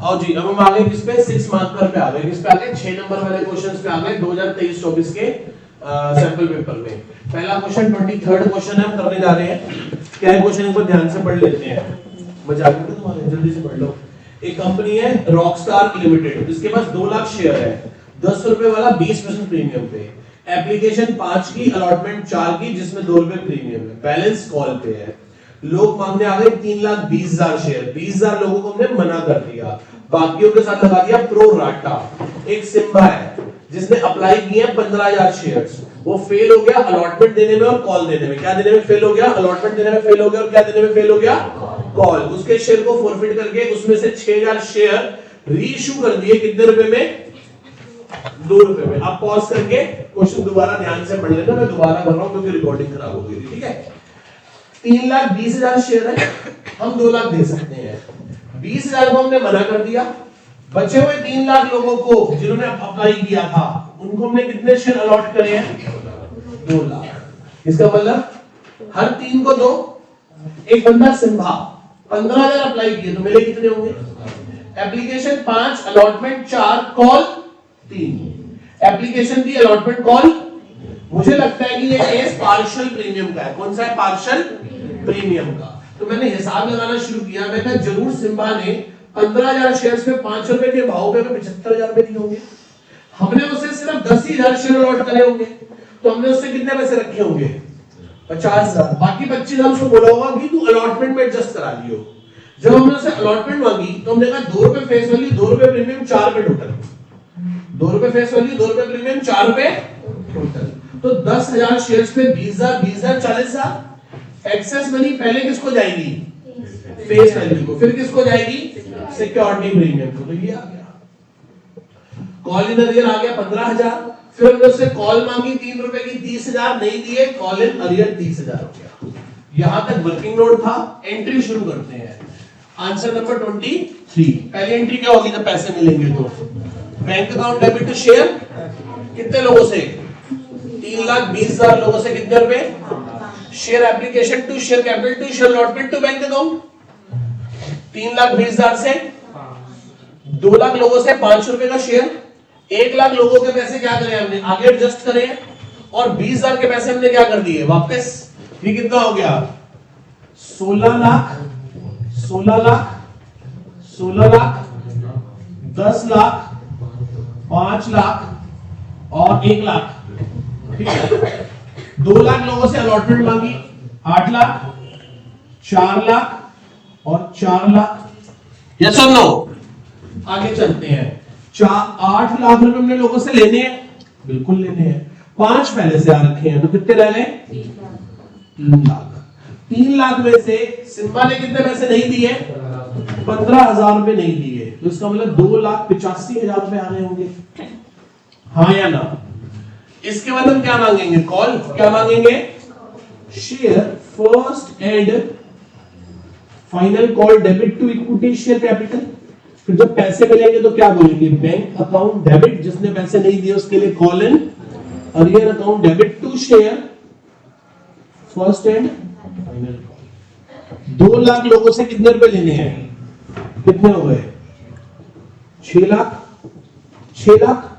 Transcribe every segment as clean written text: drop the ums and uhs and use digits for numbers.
और जी अब हम आ गए किस पे 6 मार्कर पे आ गए, किस पे आ गए 6 नंबर वाले क्वेश्चंस पे आ गए 2023-24 के सैंपल पेपर में। पहला क्वेश्चन 23rd क्वेश्चन है हम करने जा रहे हैं। क्या है क्वेश्चन, एक बार ध्यान से पढ़ लेते हैं, मजा आ गया तुम्हारे, जल्दी से पढ़ लो। एक कंपनी है रॉकस्टार लिमिटेड, इसके पास 2 लाख शेयर है, 10 रुपए वाला 20% प्रीमियम पे, एप्लीकेशन 5 की, अलॉटमेंट 4 की जिसमें 2 रुपए प्रीमियम है, बैलेंस कॉल पे है। लोग मांगने आ गए 3,20,000 शेयर, 20,000 लोगों को हमने मना कर दिया, बाकियों के साथ लगा दिया प्रो राटा। एक सिम्बा है जिसने अप्लाई किए हैं 15,000 शेयर्स, वो फेल हो गया अलॉटमेंट देने में और कॉल देने में। क्या देने में फेल हो गया? अलॉटमेंट देने में फेल हो गया, और क्या देने में फेल हो गया? कॉल। उसके शेयर को फॉरफिट करके उसमें से 6,000 शेयर रीइश्यू कर दिए, कितने रुपए में? 2 रुपए में। आप पॉज करके क्वेश्चन दोबारा ध्यान से पढ़ लेना, मैं दोबारा कर रहा हूं क्योंकि रिकॉर्डिंग खराब हो गई थी, ठीक है। 3,20,000 शेयर है, हम 2 लाख दे सकते हैं, 20,000 को हमने मना कर दिया, बचे हुए 3 लाख लोगों को जिन्होंने अप्लाई किया था उनको हमने कितने शेयर अलॉट करे हैं? 2 लाख। इसका मतलब हर 3 को 2। एक बंदा सिम्बा 15,000 अप्लाई किए तो मेरे कितने होंगे? Application 5, allotment 4, call 3। एप्लीकेशन दी, अलॉटमेंट, कॉल। मुझे लगता है कि ये केस पार्शियल प्रीमियम का है। कौन सा है? पार्शियल प्रीमियम का। तो मैंने हिसाब लगाना शुरू किया, मैं कहा जरूर सिम्बा ने 15,000 शेयर्स पे 5 रुपए के भाव पे 75,000 रुपए दिए होंगे, हमने उसे सिर्फ 10,000 शेयर अलॉट करे होंगे, तो हमने उससे कितने पैसे रखे होंगे? 50,000। बाकी 25,000 उसको बोला होगा कि तू अलॉटमेंट में एडजस्ट करा लियो। जब हमने उससे अलॉटमेंट मांगी तो हमने कहा 2 रुपए फेस वैल्यू, 2 रुपए प्रीमियम, 4 रुपए टोटल। 2 रुपए फेस वैल्यू, 2 रुपए प्रीमियम, 4 रुपए टोटल। तो 10,000 शेयर्स पे 20,000, 20,000, 40,000। एक्सेस मनी पहले किसको जाएगी? फेस वैल्यू को। फिर किसको जाएगी? सिक्योरिटी प्रीमियम को। तो ये आ गया। कॉल इन अरियर आ गया 15,000। फिर हमने उससे कॉल मांगी 3 रुपए की, 30,000 नहीं दिए, कॉल इन अरियर 30,000 हो गया। यहां तक वर्किंग नोट था। एंट्री शुरू करते हैं। Answer number 23। पहली एंट्री क्या होगी जब पैसे मिलेंगे तो? Bank account debit to share, कितने लोगों से? 3,20,000 लोगों से कितने रुपए? Share application to share capital to share allotment to bank account. 3,20,000 से 2 लाख लोगों से 5 रुपए का शेयर। 1 लाख लोगों के पैसे क्या करें हमने? आगे एडजस्ट करे, और 20,000 के पैसे हमने क्या कर दिए? वापस। ये कितना हो गया? 16 लाख, 16 लाख, 16 लाख, 10 लाख, 5 लाख और 1 लाख। ठीक है। 2 लाख लोगों से अलॉटमेंट मांगी, 8 लाख, 4 लाख और 4 लाख। यस और नो? आगे चलते हैं। 8 लाख रुपए हमने लोगों से लेने हैं, बिल्कुल लेने हैं। 5 पहले से आ रखे हैं, तो कितने रह गए? 3 लाख। 3 लाख में से सिम्बा ने कितने पैसे नहीं दिए? 15,000 रुपए नहीं दिए, तो इसका मतलब 2,85,000 रुपए आ रहे होंगे। हाँ या ना? इसके बाद हम क्या मांगेंगे? कॉल। क्या मांगेंगे? Share first and final call debit to equity share capital. फिर जब पैसे मिलेंगे तो क्या बोलेंगे? बैंक अकाउंट डेबिट, जिसने पैसे नहीं दिए उसके लिए call in arrear account debit to share first and final call. 2 lakh लोगों से कितने रुपए लेने हैं? कितने हो गए? 6 लाख, 6 लाख,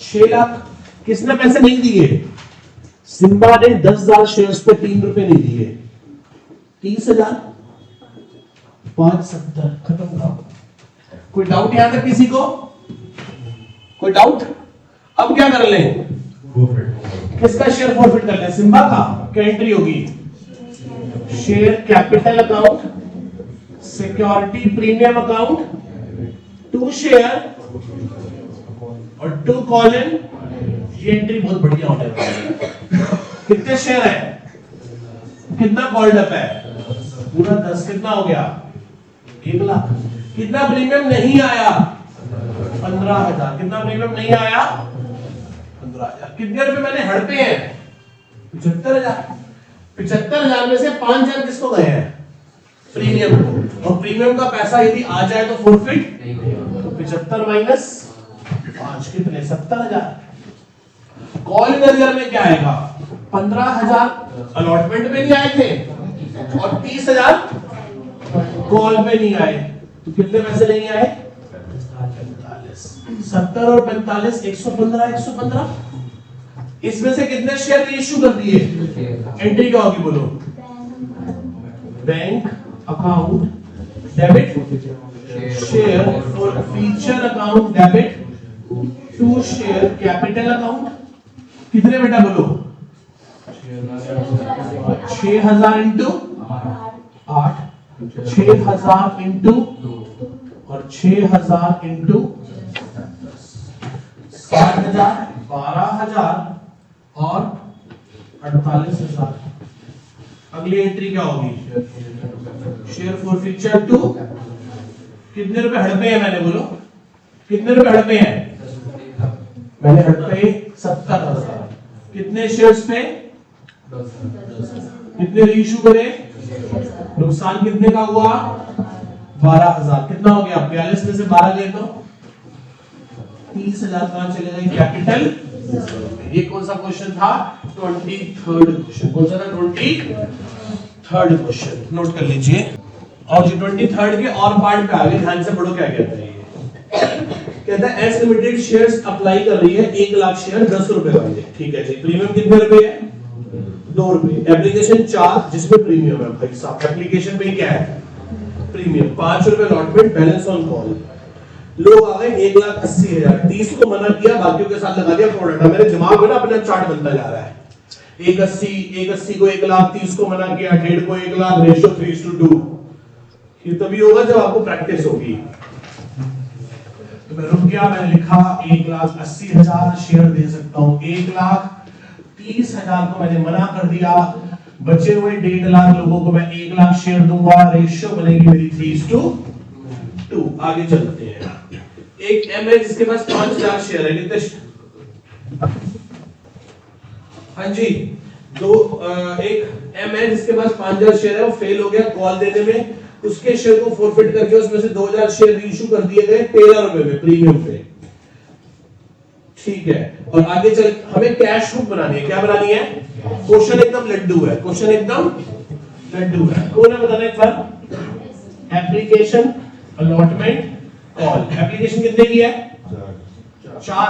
6 लाख। किसने पैसे नहीं दिए? सिम्बा ने 10,000 शेयर्स पे 3 रुपए नहीं दिए, 30,000, 570। खत्म करो। कोई डाउट यहां तक किसी को? कोई डाउट? अब क्या कर लें? किसका शेयर फॉरफिट कर लें? सिम्बा का। क्या एंट्री होगी? Share capital account, security premium account, to share और टू कॉल इन। ये एंट्री बहुत बढ़िया होने वाली है। कितने शेयर है? कितना कॉल्ड अप है? पूरा 10। कितना हो गया? 1 लाख। कितना प्रीमियम नहीं आया? 15,000। कितना प्रीमियम नहीं आया? 15,000। कितने रुपए मैंने हड़पे हैं? 75,000। 75,000 में से 5,000 किसको गए हैं? प्रीमियम को। और प्रीमियम का पैसा यदि आ जाए तो फॉरफिट नहीं होगा। तो 75 माइनस 5 कितने? 70,000। कॉल इन अरियर में क्या आएगा? 15,000 अलॉटमेंट में नहीं आए थे और 30,000 कॉल पे नहीं आए। तो कितने पैसे नहीं आए? 45। 70 और 45 115 115। इसमें से कितने शेयर इशू कर दिए? एंट्री क्या होगी बोलो? Bank account debit share forfeiture account debit to share capital account. कितने बेटा बोलो? 6000 इंटू 8, 6000 इंटू और 6000 इंटू 60,000, 12,000 और 48,000। अगली एंट्री क्या होगी? Share forfeiture to. कितने रुपए हड़पे हैं मैंने बोलो? कितने रुपए हड़पे हैं? मैंने हड़पे 70,000। कितने शेयर्स पे? 10। कितने रीइश्यू करे? नुकसान कितने का हुआ? 12,000। कितना हो गया? 42 में से 12 ले तो 30,000 कहां चले गए? कैपिटल। ये कौन सा क्वेश्चन था? 23rd question. कौन सा था? 23rd question. नोट कर लीजिए। और जो 23rd के और पार्ट पे आगे ध्यान से पढ़ो क्या कहता है ये। कहता है एस लिमिटेड शेयर्स अप्लाई कर रही है 1 लाख शेयर 10 रुपए वाले। ठीक है जी। प्रीमियम कितने रुपए है? 2 रुपए। एप्लीकेशन 4 जिसमें प्रीमियम है भाई साहब। एप्लीकेशन पे क्या है? प्रीमियम। 5 रुपए अलॉटमेंट, बैलेंस ऑन कॉल। लोग आ गए 1,80,000। 30 को मना किया, बाकियों के साथ लगा दिया प्रोडक्ट। मेरे दिमाग में ना अपना चार्ट बनता जा रहा है। 1,80 को 1 लाख, 30 को मना किया, 1.5 को 1 लाख, रेशियो 3:2। ये तभी होगा जब आपको प्रैक्टिस होगी। तो मैं रुक गया, मैंने लिखा 1,80,000 शेयर दे सकता हूं। 1,30,000 को मैंने मना कर दिया। बचे हुए 1.5 लाख लोगों को मैं 1 लाख शेयर दूंगा। रेशियो बनेगी मेरी 3:2। आगे चलते हैं। एक एम है जिसके पास 5,000 शेयर है। कितने? हाँ जी। एक एम है जिसके पास 5,000 शेयर है, वो फेल हो गया कॉल देने में। उसके शेयर को फॉरफिट करके उसमें से 2,000 शेयर रीइश्यू कर दिए गए 13 रुपए में प्रीमियम पे। ठीक है। और आगे चल हमें कैश बुक बनानी है। क्या बनानी है? क्वेश्चन एकदम लड्डू है। क्वेश्चन एकदम लड्डू है। कौन है बताना एक बार? Application allotment call. एप्लीकेशन कितने की है? 4।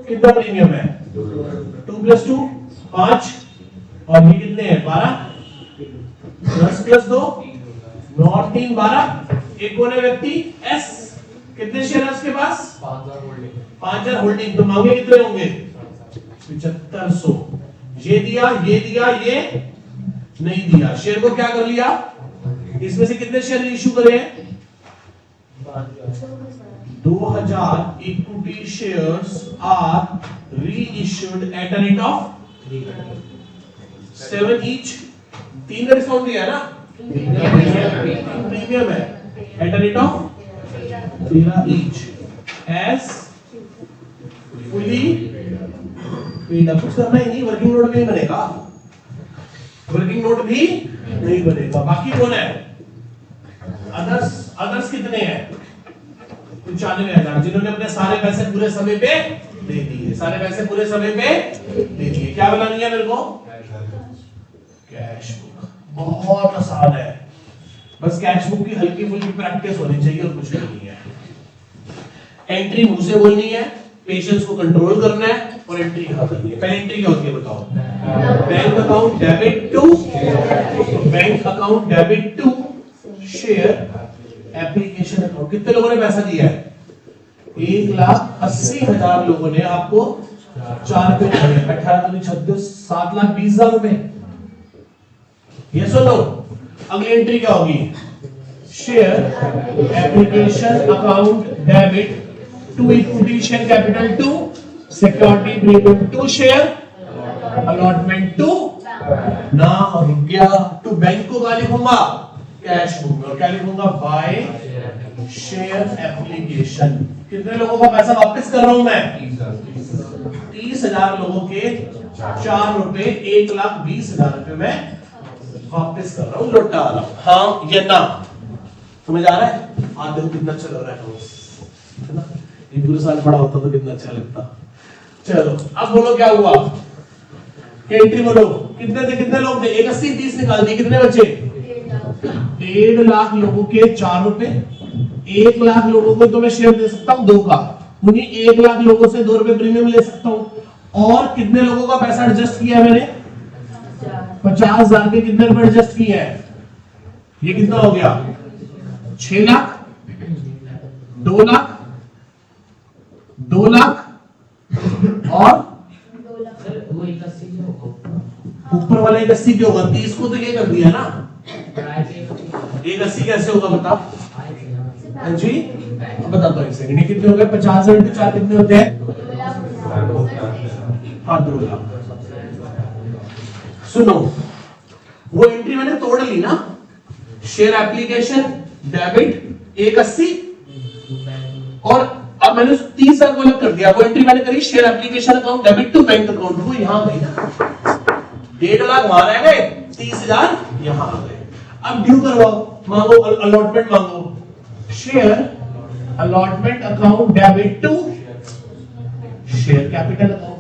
कितना प्रीमियम है? 2 + 2 5 और ये कितने हैं? 12। 10 + 2 9 और 3 12। एक कौन है व्यक्ति? एस। कितने शेयर है उसके पास? 5,000 होल्डिंग। तो मांगे कितने होंगे? 7500। ये दिया, ये दिया, ये नहीं दिया। शेयर को क्या कर लिया? इसमें से कितने शेयर इशू करे हैं? 2,000 equity shares are reissued at a rate of 7 each. 3 का डिस्काउंट दिया है ना? प्रीमियम है at a rate of 13 each as fully paid up. कुछ करना ही नहीं। वर्किंग नोट भी नहीं बनेगा। वर्किंग नोट भी नहीं बनेगा। बाकी कौन है? अदर्स कितने हैं? 95,000 जिन्होंने अपने सारे पैसे पूरे समय पे दे दिए। सारे पैसे पूरे समय पे दे दिए। क्या बनानी है मेरे को? Cash book. बहुत आसान है। बस कैश बुक की हल्की फुल्की प्रैक्टिस होनी चाहिए और कुछ नहीं है। एंट्री मुंह से बोलनी है, पेशेंस को कंट्रोल करना है और एंट्री कहां करनी है। पहले एंट्री क्या होती है बताओ? Bank account debit to share application account. कितने लोगों ने पैसा दिया है? 1,80,000 लोगों ने आपको 4 पे दिया। 18 दूनी 36 7,20,000 रुपए। यस और नो? अगली एंट्री क्या होगी? Share application account debit to equity share capital to security premium to share allotment to ना रुक गया। टू बैंक को क्या लिखूंगा? कैश बुक में। और क्या लिखूंगा? By share application. कितने लोगों का पैसा वापस कर रहा हूं मैं? 30,000 लोगों के 4 रुपए 1,20,000 रुपए में वापस कर रहा हूं। लौटा रहा हूं। हाँ या ना? समझ आ रहा है? आज देखो कितना अच्छा लग रहा है ना? ये पूरे साल पढ़ा होता तो कितना अच्छा लगता। चलो अब बोलो क्या हुआ? एंट्री बोलो। कितने थे? कितने लोग थे? 1,80 30 निकाल दिए। कितने बचे? 1.5 लाख लोगों के 4 रुपए, 1 लाख लोगों को तो मैं शेयर दे सकता हूं 2 का, उन्हीं 1 लाख लोगों से 2 रुपए प्रीमियम ले सकता हूं। और कितने लोगों का पैसा एडजस्ट किया है मैंने? 50,000 के कितने रुपए एडजस्ट किए हैं? ये कितना हो गया? 6 लाख, 2 लाख, 2 लाख और ऊपर वाला 81 क्यों होगा? 30 को तो ये कर दिया ना, 81 कैसे होगा बता? हाँ जी बताता हूँ एक सेकंड। कितने हो गए? 50 इंटू 4 कितने होते हैं? हाँ 2 लाख। सुनो, वो एंट्री मैंने तोड़ ली ना, शेयर एप्लीकेशन डेबिट 180 और अब मैंने 30,000 को अलग कर दिया। वो एंट्री मैंने करी share application account debit to bank account, वो यहां गई ना, 1.5 लाख वहां रह गए, 30,000 यहां आ गए। अब ड्यू करवाओ, मांगो अलॉटमेंट मांगो, share allotment account debit to share capital account.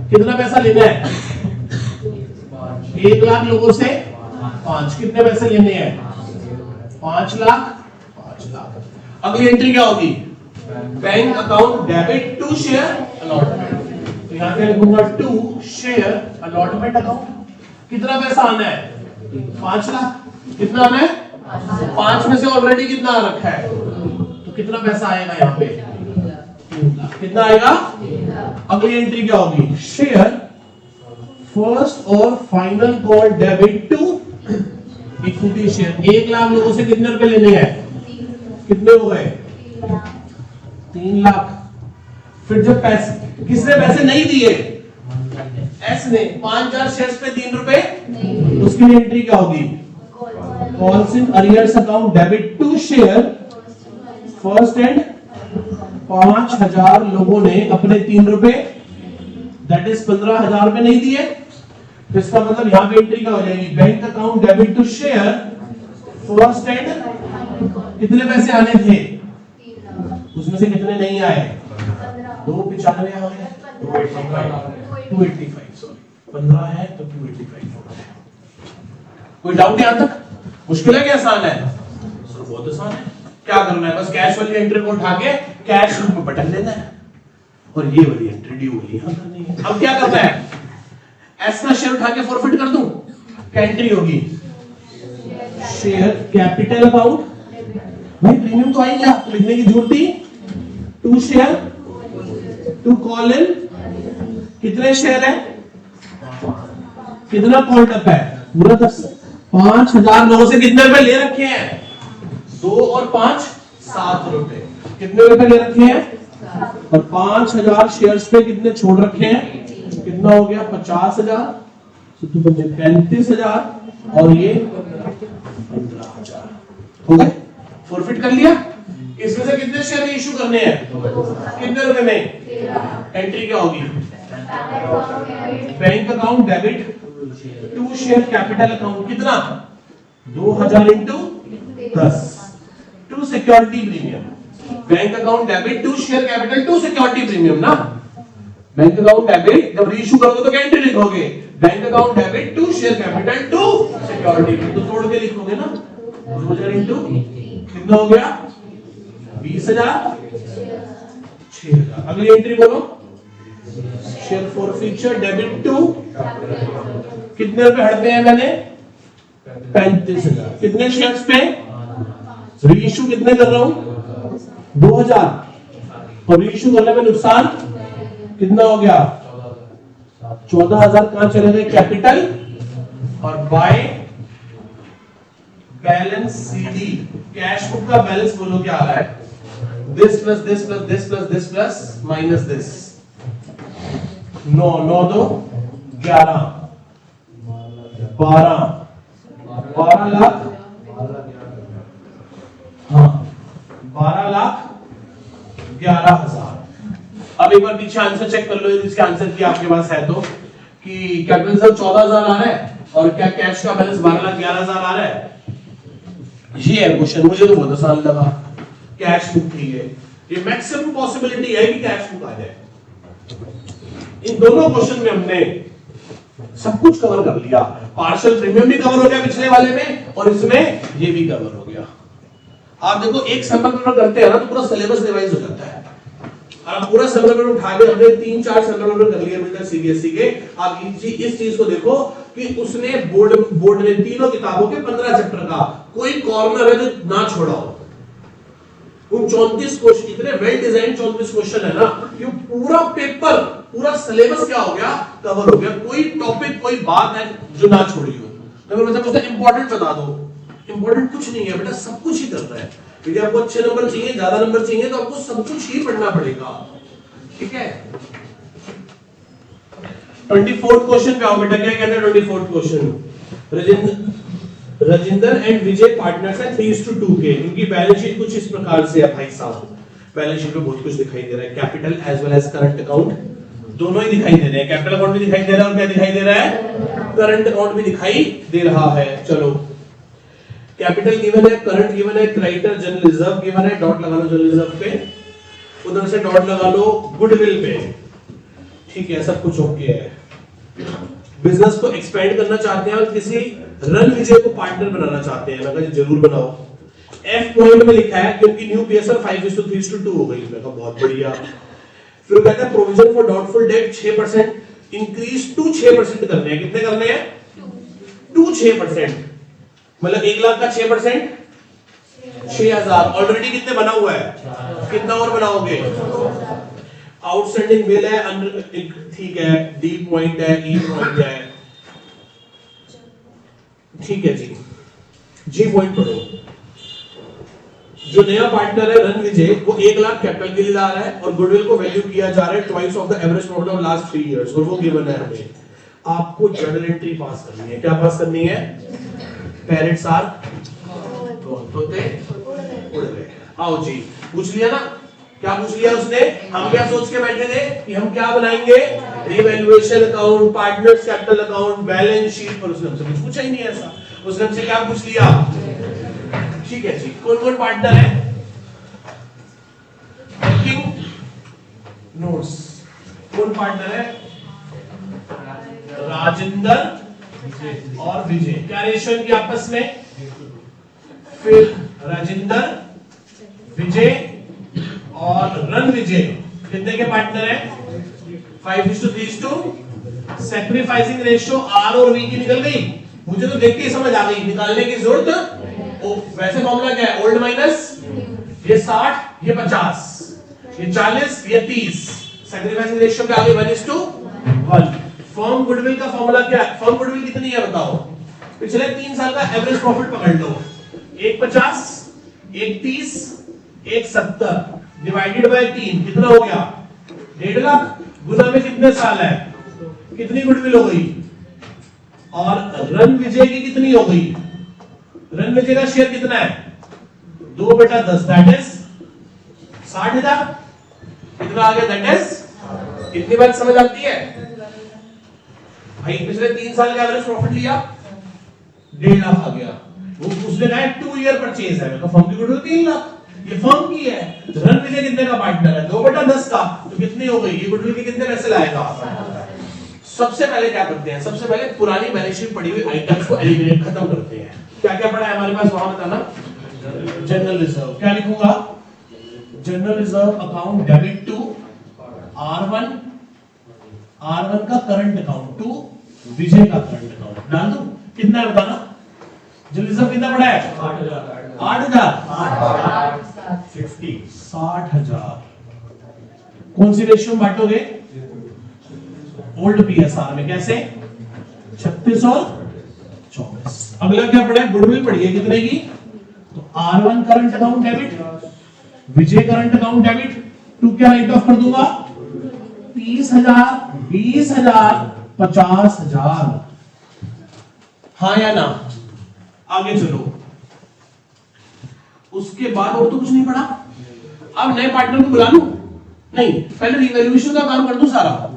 कितना पैसा लेना है? 1 लाख लोगों से 5, कितने पैसे लेने हैं? 5 लाख, 5 लाख। अगली एंट्री क्या होगी? Bank account debit to share allotment, तो यहां पे लिखूंगा टू शेयर अलॉटमेंट अकाउंट। कितना पैसा आना है? 5 लाख। कितना आना है? 5 में से ऑलरेडी कितना आ रखा है, तो कितना पैसा आएगा यहाँ पे? 3 लाख। कितना आएगा? अगली एंट्री क्या होगी? शेयर फर्स्ट और final call debit to equity share. 1 lakh लोगों से कितने रुपए लेने हैं? कितने हो गए? 3 लाख। फिर जब पैसे, किसने पैसे नहीं दिए? एस ने 5,000 शेयर्स पे 3 रुपए, उसकी एंट्री क्या होगी? Calls in arrears account debit to share first and 5,000 लोगों ने अपने 3 रुपए दैट इज 15,000 रुपए नहीं दिए, तो इसका मतलब यहां पे एंट्री क्या हो जाएगी? Bank account debit to share first and कितने पैसे आने थे, उसमें से कितने नहीं आए? 295 आ गए, 285 सॉरी, 15 है तो 285 हो गए। कोई डाउट यहां तक? मुश्किल है कि आसान है? सर बहुत आसान है। क्या करना है? बस कैश वाली एंट्री को उठा के कैश रूप में बटन देना है और ये वाली एंट्री ड्यू वाली यहां करनी है। अब क्या करना है? एस का शेयर उठा के फॉरफिट कर दूं, क्या एंट्री होगी? शेयर कैपिटल अकाउंट, भाई प्रीमियम तो आई क्या, लिखने की जरूरत थी? To share to call in, कितने शेयर है? कितना कॉल्ड अप है? पूरा 5,000 लोगों से कितने रुपए ले रखे हैं? 2 और 5 7 रुपए। कितने रुपए ले रखे हैं? और 5,000 शेयर्स पे कितने छोड़ रखे हैं? कितना हो गया? 50,000, 35,000 और ये 15,000 हो गए। फॉरफिट कर लिया। इसमें से कितने शेयर इशू करने हैं? कितने रुपए में? एंट्री क्या होगी? Bank account debit to share capital account, कितना? 2,000 into 10 to security premium. Bank account debit to share capital to security premium ना। बैंक अकाउंट डेबिट जब रीइशू करोगे तो क्या एंट्री लिखोगे? Bank account debit to share capital to security, तो तोड़ के लिखोगे ना। 2,000 इंटू कितना हो गया? 20,000, 6,000। अगली एंट्री बोलो, शेयर फॉरफीचर डेबिट टू, कितने रुपए हटते हैं मैंने? 35,000। कितने शेयर्स पे? रीइशू कितने कर रहा हूं? 2,000 और रीइशू करने में नुकसान कितना हो गया? 14,000 कहां चले गए? कैपिटल। और by balance CD, cash book का बैलेंस बोलो क्या आ रहा है? This plus this plus this plus this plus minus this. 9 9 2 11 12 lakh, हाँ 12,11,000। अब एक बार पीछे आंसर चेक कर लो, इसके आंसर की आपके पास है तो, कि कैपिटल सर 14,000 आ रहा है और क्या कैश का बैलेंस 12,11,000 आ रहा है। ये है क्वेश्चन, मुझे तो बहुत आसान लगा। कैश बुक थी ये मैक्सिमम पॉसिबिलिटी है कि कैश बुक आ जाए। इन दोनों क्वेश्चन में हमने सब कुछ कवर कर लिया, पार्शियल प्रीमियम भी कवर हो गया पिछले वाले में, और इसमें ये भी कवर हो गया। आप देखो एक सैंपल पेपर करते हैं ना तो पूरा सिलेबस रिवाइज हो जाता है। आप पूरा सैंपल पेपर उठा के हमने 3-4 सैंपल पेपर कर लिए अभी तक सीबीएसई के। आप इस चीज को देखो कि उसने बोर्ड ने तीनों किताबों के 15 चैप्टर का कोई कॉर्नर है जो ना छोड़ा हो। उन 34 क्वेश्चन, इतने वेल डिजाइन 34 क्वेश्चन है ना कि पूरा पेपर, पूरा सिलेबस क्या हो गया, कवर हो गया। कोई टॉपिक, कोई बात है जो ना छोड़ी हो। तो मतलब उसका इंपॉर्टेंट बता दो, इंपॉर्टेंट कुछ नहीं है बेटा, सब कुछ ही करना है। यदि आपको अच्छे नंबर चाहिए, ज्यादा नंबर चाहिए, तो आपको सब कुछ ही पढ़ना पड़ेगा, ठीक है। 24th क्वेश्चन पे आओ बेटा, क्या कहना है 24th question. Rajendra and Vijay partners है 3:2 के। इनकी बैलेंस शीट कुछ इस प्रकार से है भाई साहब। बैलेंस शीट में बहुत कुछ दिखाई दे रहा है, capital as well as current account दोनों ही दिखाई दे रहे हैं। कैपिटल अकाउंट भी दिखाई दे रहा है और क्या दिखाई दे रहा है, करंट अकाउंट भी दिखाई दे रहा है। चलो, कैपिटल गिवन है, करंट गिवन है, क्रेडिटर जनरल रिजर्व गिवन है, डॉट लगा लो जनरल रिजर्व पे, उधर से डॉट लगा लो गुडविल पे, ठीक है, सब कुछ ओके है। बिजनेस को एक्सपेंड करना चाहते हैं और किसी रणविजय को पार्टनर बनाना चाहते हैं, मैं कहा जरूर बनाओ। एफ पॉइंट में लिखा है क्योंकि न्यू पीएसआर 5:3:2 हो गई, मैं कहा बहुत बढ़िया। फिर कहता है provision for doubtful debt 6% increase to 6% करने हैं। कितने करने हैं? टू 6%, मतलब 1 लाख का 6% 6,000। ऑलरेडी कितने बना हुआ है, कितना और बनाओगे? आउटस्टैंडिंग बिल है, ठीक है, डी पॉइंट है, ई पॉइंट है, ठीक है जी। जी पॉइंट पढ़ो। जो नया पार्टनर है रणविजय, वो 1 लाख कैपिटल के लिए ला रहा है और गुडविल को वैल्यू किया जा रहा है twice of the average profit of last 3 years, और वो गिवन है हमें। आपको जर्नल एंट्री पास करनी है। क्या पास करनी है? पेरेंट्स आर तोते उड़ गए। आओ जी, पूछ लिया ना, क्या पूछ लिया उसने? हम क्या सोच के बैठे थे कि हम क्या बनाएंगे? Revaluation account, partners capital account, balance sheet, पर उसने हमसे कुछ पूछा ही नहीं ऐसा। उसने हमसे क्या पूछ लिया? ठीक है जी, कौन कौन पार्टनर है? नोट्स, कौन पार्टनर है? राजेंद्र और विजय। क्या रेशियो की आपस में? फिर राजेंद्र, विजय और रणविजय कितने के पार्टनर है? 5:3:2। सैक्रिफाइसिंग रेशियो आर और वी की निकल गई। मुझे तो देख के ही समझ आ गई, निकालने की जरूरत। वैसे फॉर्मूला क्या है? ओल्ड माइनस ये 60, ये 50, ये 40, ये 30। सैक्रिफाइसिंग रेशियो क्या आ गई? 1:1। फर्म गुडविल का फॉर्मूला क्या है? फर्म गुडविल कितनी है बताओ? पिछले 3 साल का एवरेज प्रॉफिट पकड़ लो। एक 50, एक 30, एक 70 डिवाइडेड बाय 3 कितना हो गया? 1.5 लाख। गुना में कितने साल है? कितनी गुडविल हो गई? और रणविजय की कितनी हो गई? रणविजय का शेयर कितना है? 2/10, दैट इज 60,000। कितना आ गया? दैट इज, कितनी बात समझ आती है भाई? पिछले 3 साल का एवरेज प्रॉफिट लिया, 1.5 लाख आ गया। वो उसने कहा 2 ईयर परचेज है, तो फर्म की गुडविल 3 लाख, ये फर्म की है। रणविजय कितने का पार्टनर है? 2/10 का, तो कितनी हो गई? ये गुडविल के कितने पैसे लाएगा? सबसे पहले क्या करते हैं? सबसे पहले पुरानी बैलेंस शीट पड़ी हुई आइटम्स को एलिमिनेट, खत्म करते हैं। क्या क्या पड़ा है हमारे पास वहां बताना। जनरल रिजर्व, क्या लिखूंगा? General reserve account debit to R1 का करंट अकाउंट टू विजय का करंट अकाउंट। डाल दूं? कितना है बताना? जनरल रिजर्व कितना पड़ा है? 8,000 60,000। कौन सी रेशियो में बांटोगे? ओल्ड पीएसआर में। कैसे? 36 और 24। अगला क्या पड़ा है? गुडविल पड़ी है कितने की? तो R1 current account debit, Vijay current account debit to क्या राइट ऑफ कर दूंगा? 30,000, 20,000, 50,000। हाँ या ना? आगे चलो। उसके बाद और तो कुछ नहीं पड़ा। अब नए पार्टनर को बुला लूं? नहीं, पहले रिवैल्यूएशन का काम कर दूं सारा।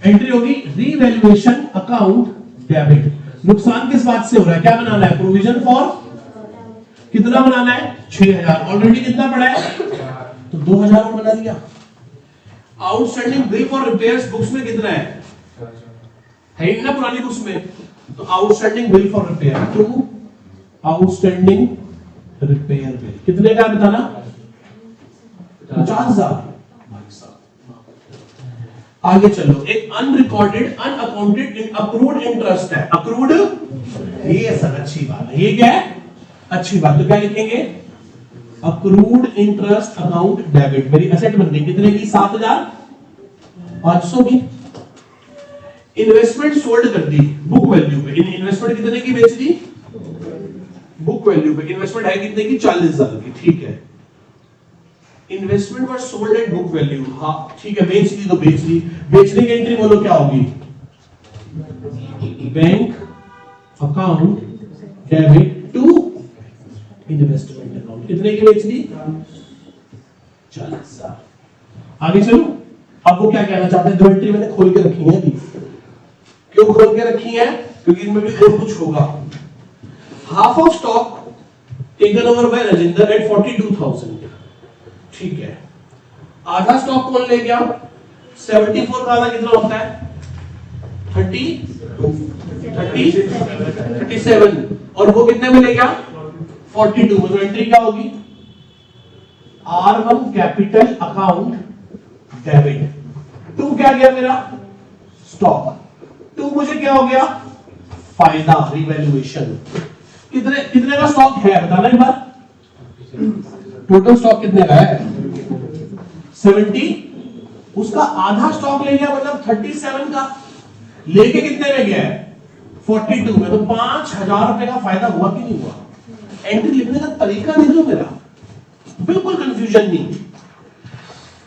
एंट्री होगी रिवैल्यूएशन अकाउंट डेबिट। नुकसान किस बात से हो रहा है? क्या बनाना है? प्रोविजन फॉर कितना बनाना है? 6,000। ऑलरेडी कितना पड़ा है? तो 2,000 और बना दिया। Outstanding bill for repairs books में कितना है? है ही ना पुरानी बुक्स में। तो outstanding bill for repair, to outstanding repair bill कितने का बताना? 50,000। आगे चलो, एक अनरिकॉर्डेड अनअकाउंटेड अक्रूड इंटरेस्ट है। अक्रूड, ये सर अच्छी बात है, ये क्या है? अच्छी बात। तो क्या लिखेंगे? Accrued interest account debit. मेरी एसेट बन गई कितने की? 7,500 की। इन्वेस्टमेंट सोल्ड कर दी बुक वैल्यू पे। इन्वेस्टमेंट कितने की बेच दी? बुक वैल्यू पे। इन्वेस्टमेंट है कितने की? 40,000 की। ठीक है, investment was sold at book value. हाँ ठीक है, बेच दी तो बेच दी। बेचने की एंट्री बोलो क्या होगी? Bank account debit to investment account. कितने की बेच दी? 40,000। आगे चलो, अब वो क्या कहना चाहते हैं? दो एंट्री मैंने खोल के रखी है अभी। क्यों खोल के रखी है? क्योंकि इनमें भी और कुछ होगा। Half of stock taken over by Rajendra at 42,000। ठीक है, आधा स्टॉक कौन ले गया? 74 का आधा कितना होता है? 37। और वो कितने में ले गया? 42 में। तो एंट्री क्या होगी? R1 capital account debit. To क्या गया मेरा? स्टॉक। टू मुझे क्या हो गया? फायदा, रिवैल्यूएशन। कितने का स्टॉक है बताना एक बार। टोटल स्टॉक कितने का है? 70। उसका आधा स्टॉक ले गया मतलब 37 का। लेके कितने में गया है? 42 में। तो 5,000 रुपए का फायदा हुआ कि नहीं हुआ? एंट्री लिखने का तरीका दे दो मेरा, बिल्कुल कंफ्यूजन नहीं।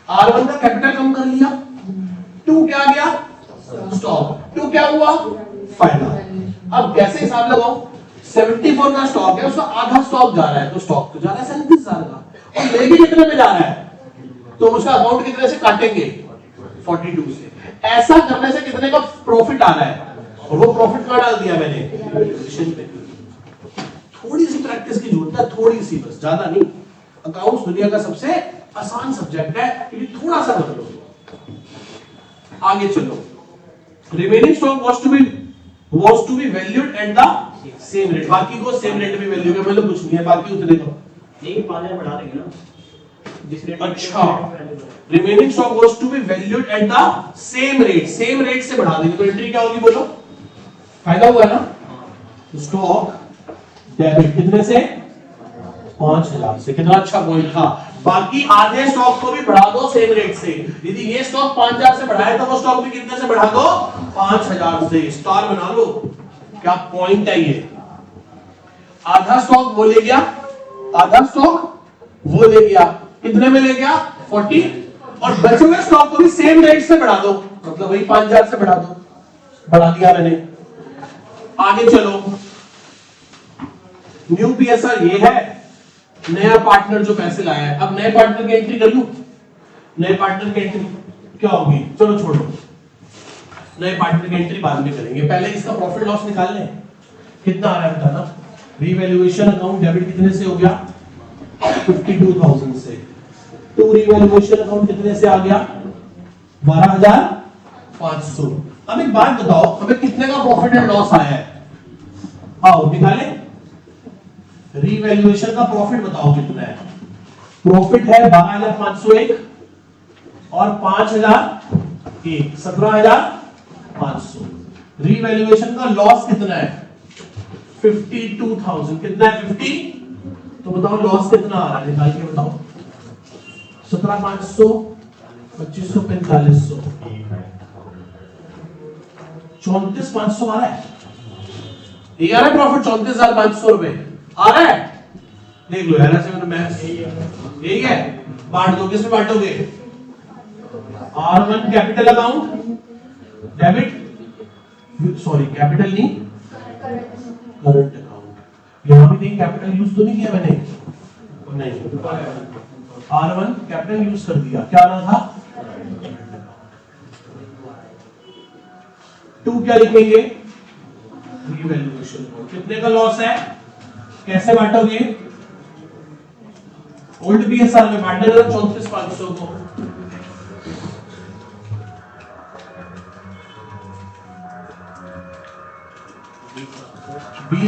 R1 का कैपिटल कम कर लिया। टू क्या गया? स्टॉक। टू क्या हुआ? फायदा। अब कैसे हिसाब लगाओ? 74 का स्टॉक है, उसका आधा स्टॉक जा रहा है, तो स्टॉक तो जा रहा है 37,000 का। और लेके कितने में जा रहा है? तो उसका अकाउंट कितने से काटेंगे? 42 से। ऐसा करने से कितने का प्रॉफिट आ रहा है? और वो प्रॉफिट कहां डाल दिया मैंने? वैल्यूएशन पे। थोड़ी सी प्रैक्टिस की जरूरत है, थोड़ी सी, बस ज्यादा नहीं। अकाउंट्स दुनिया का सबसे आसान सब्जेक्ट है, क्योंकि थोड़ा सा कर लो। आगे चलो, remaining stock was to be valued at the same rate। बाकी को सेम रेट में वैल्यू का मतलब कुछ नहीं है, बाकी उतने को नहीं 5,000 बढ़ा देंगे ना जिस रेट। अच्छा, remaining stock was to be valued at the same rate। Same rate से बढ़ा देंगे तो एंट्री क्या होगी बोलो? फायदा हुआ ना? स्टॉक डेबिट कितने से? 5,000 से। कितना अच्छा पॉइंट था। बाकी आधे स्टॉक को भी बढ़ा दो सेम रेट से। यदि ये स्टॉक 5,000 से बढ़ाया तो वो स्टॉक भी कितने से बढ़ा दो? 5,000 से। स्टार बना लो, क्या पॉइंट है ये। आधा स्टॉक वो ले गया, आधा स्टॉक वो ले गया। कितने में ले गया? 40। और बचे हुए स्टॉक को भी सेम रेट से बढ़ा दो, मतलब वही 5,000 से बढ़ा दो। बढ़ा दिया मैंने। आगे चलो, न्यू पीएसआर ये है, नया पार्टनर जो पैसे लाया है। अब नए पार्टनर की एंट्री कर लूं? नए पार्टनर की एंट्री क्या होगी? चलो छोड़ो, नए पार्टनर की एंट्री बाद में करेंगे, पहले इसका प्रॉफिट लॉस निकाल लें। कितना आ रहा है बताना? रीवैल्यूएशन अकाउंट डेबिट कितने से हो गया? 52,000 से। टू रीवैल्यूएशन अकाउंट कितने से आ गया? 12,500। अब एक बात बताओ, हमें कितने का प्रॉफिट एंड लॉस आया है? आओ निकालें। रीवैल्यूएशन का प्रॉफिट बताओ कितना है? प्रॉफिट है 12,501 और 5,001, 17,500। रीवैल्यूएशन का लॉस कितना है? 52,000। कितना है? 50। तो बताओ लॉस कितना आ रहा है, निकाल के बताओ। 17,500, 2,500, 4500, 34,500 आ रहा है। ये आ रहा है प्रॉफिट 34,500 रुपए आ रहा है। देख लो यार, ऐसे मैथ्स यही है। बांट दो, किसमें बांटोगे? R1 capital account debit, sorry capital नहीं, करंट अकाउंट। यहां भी नहीं कैपिटल यूज तो नहीं किया मैंने? नहीं, R1 कैपिटल यूज कर दिया। क्या रहा था? टू क्या लिखेंगे? रीवैल्यूएशन। कितने का लॉस है? कैसे बांटोगे? ओल्ड पीएसआर में बांटने का 34,500 को।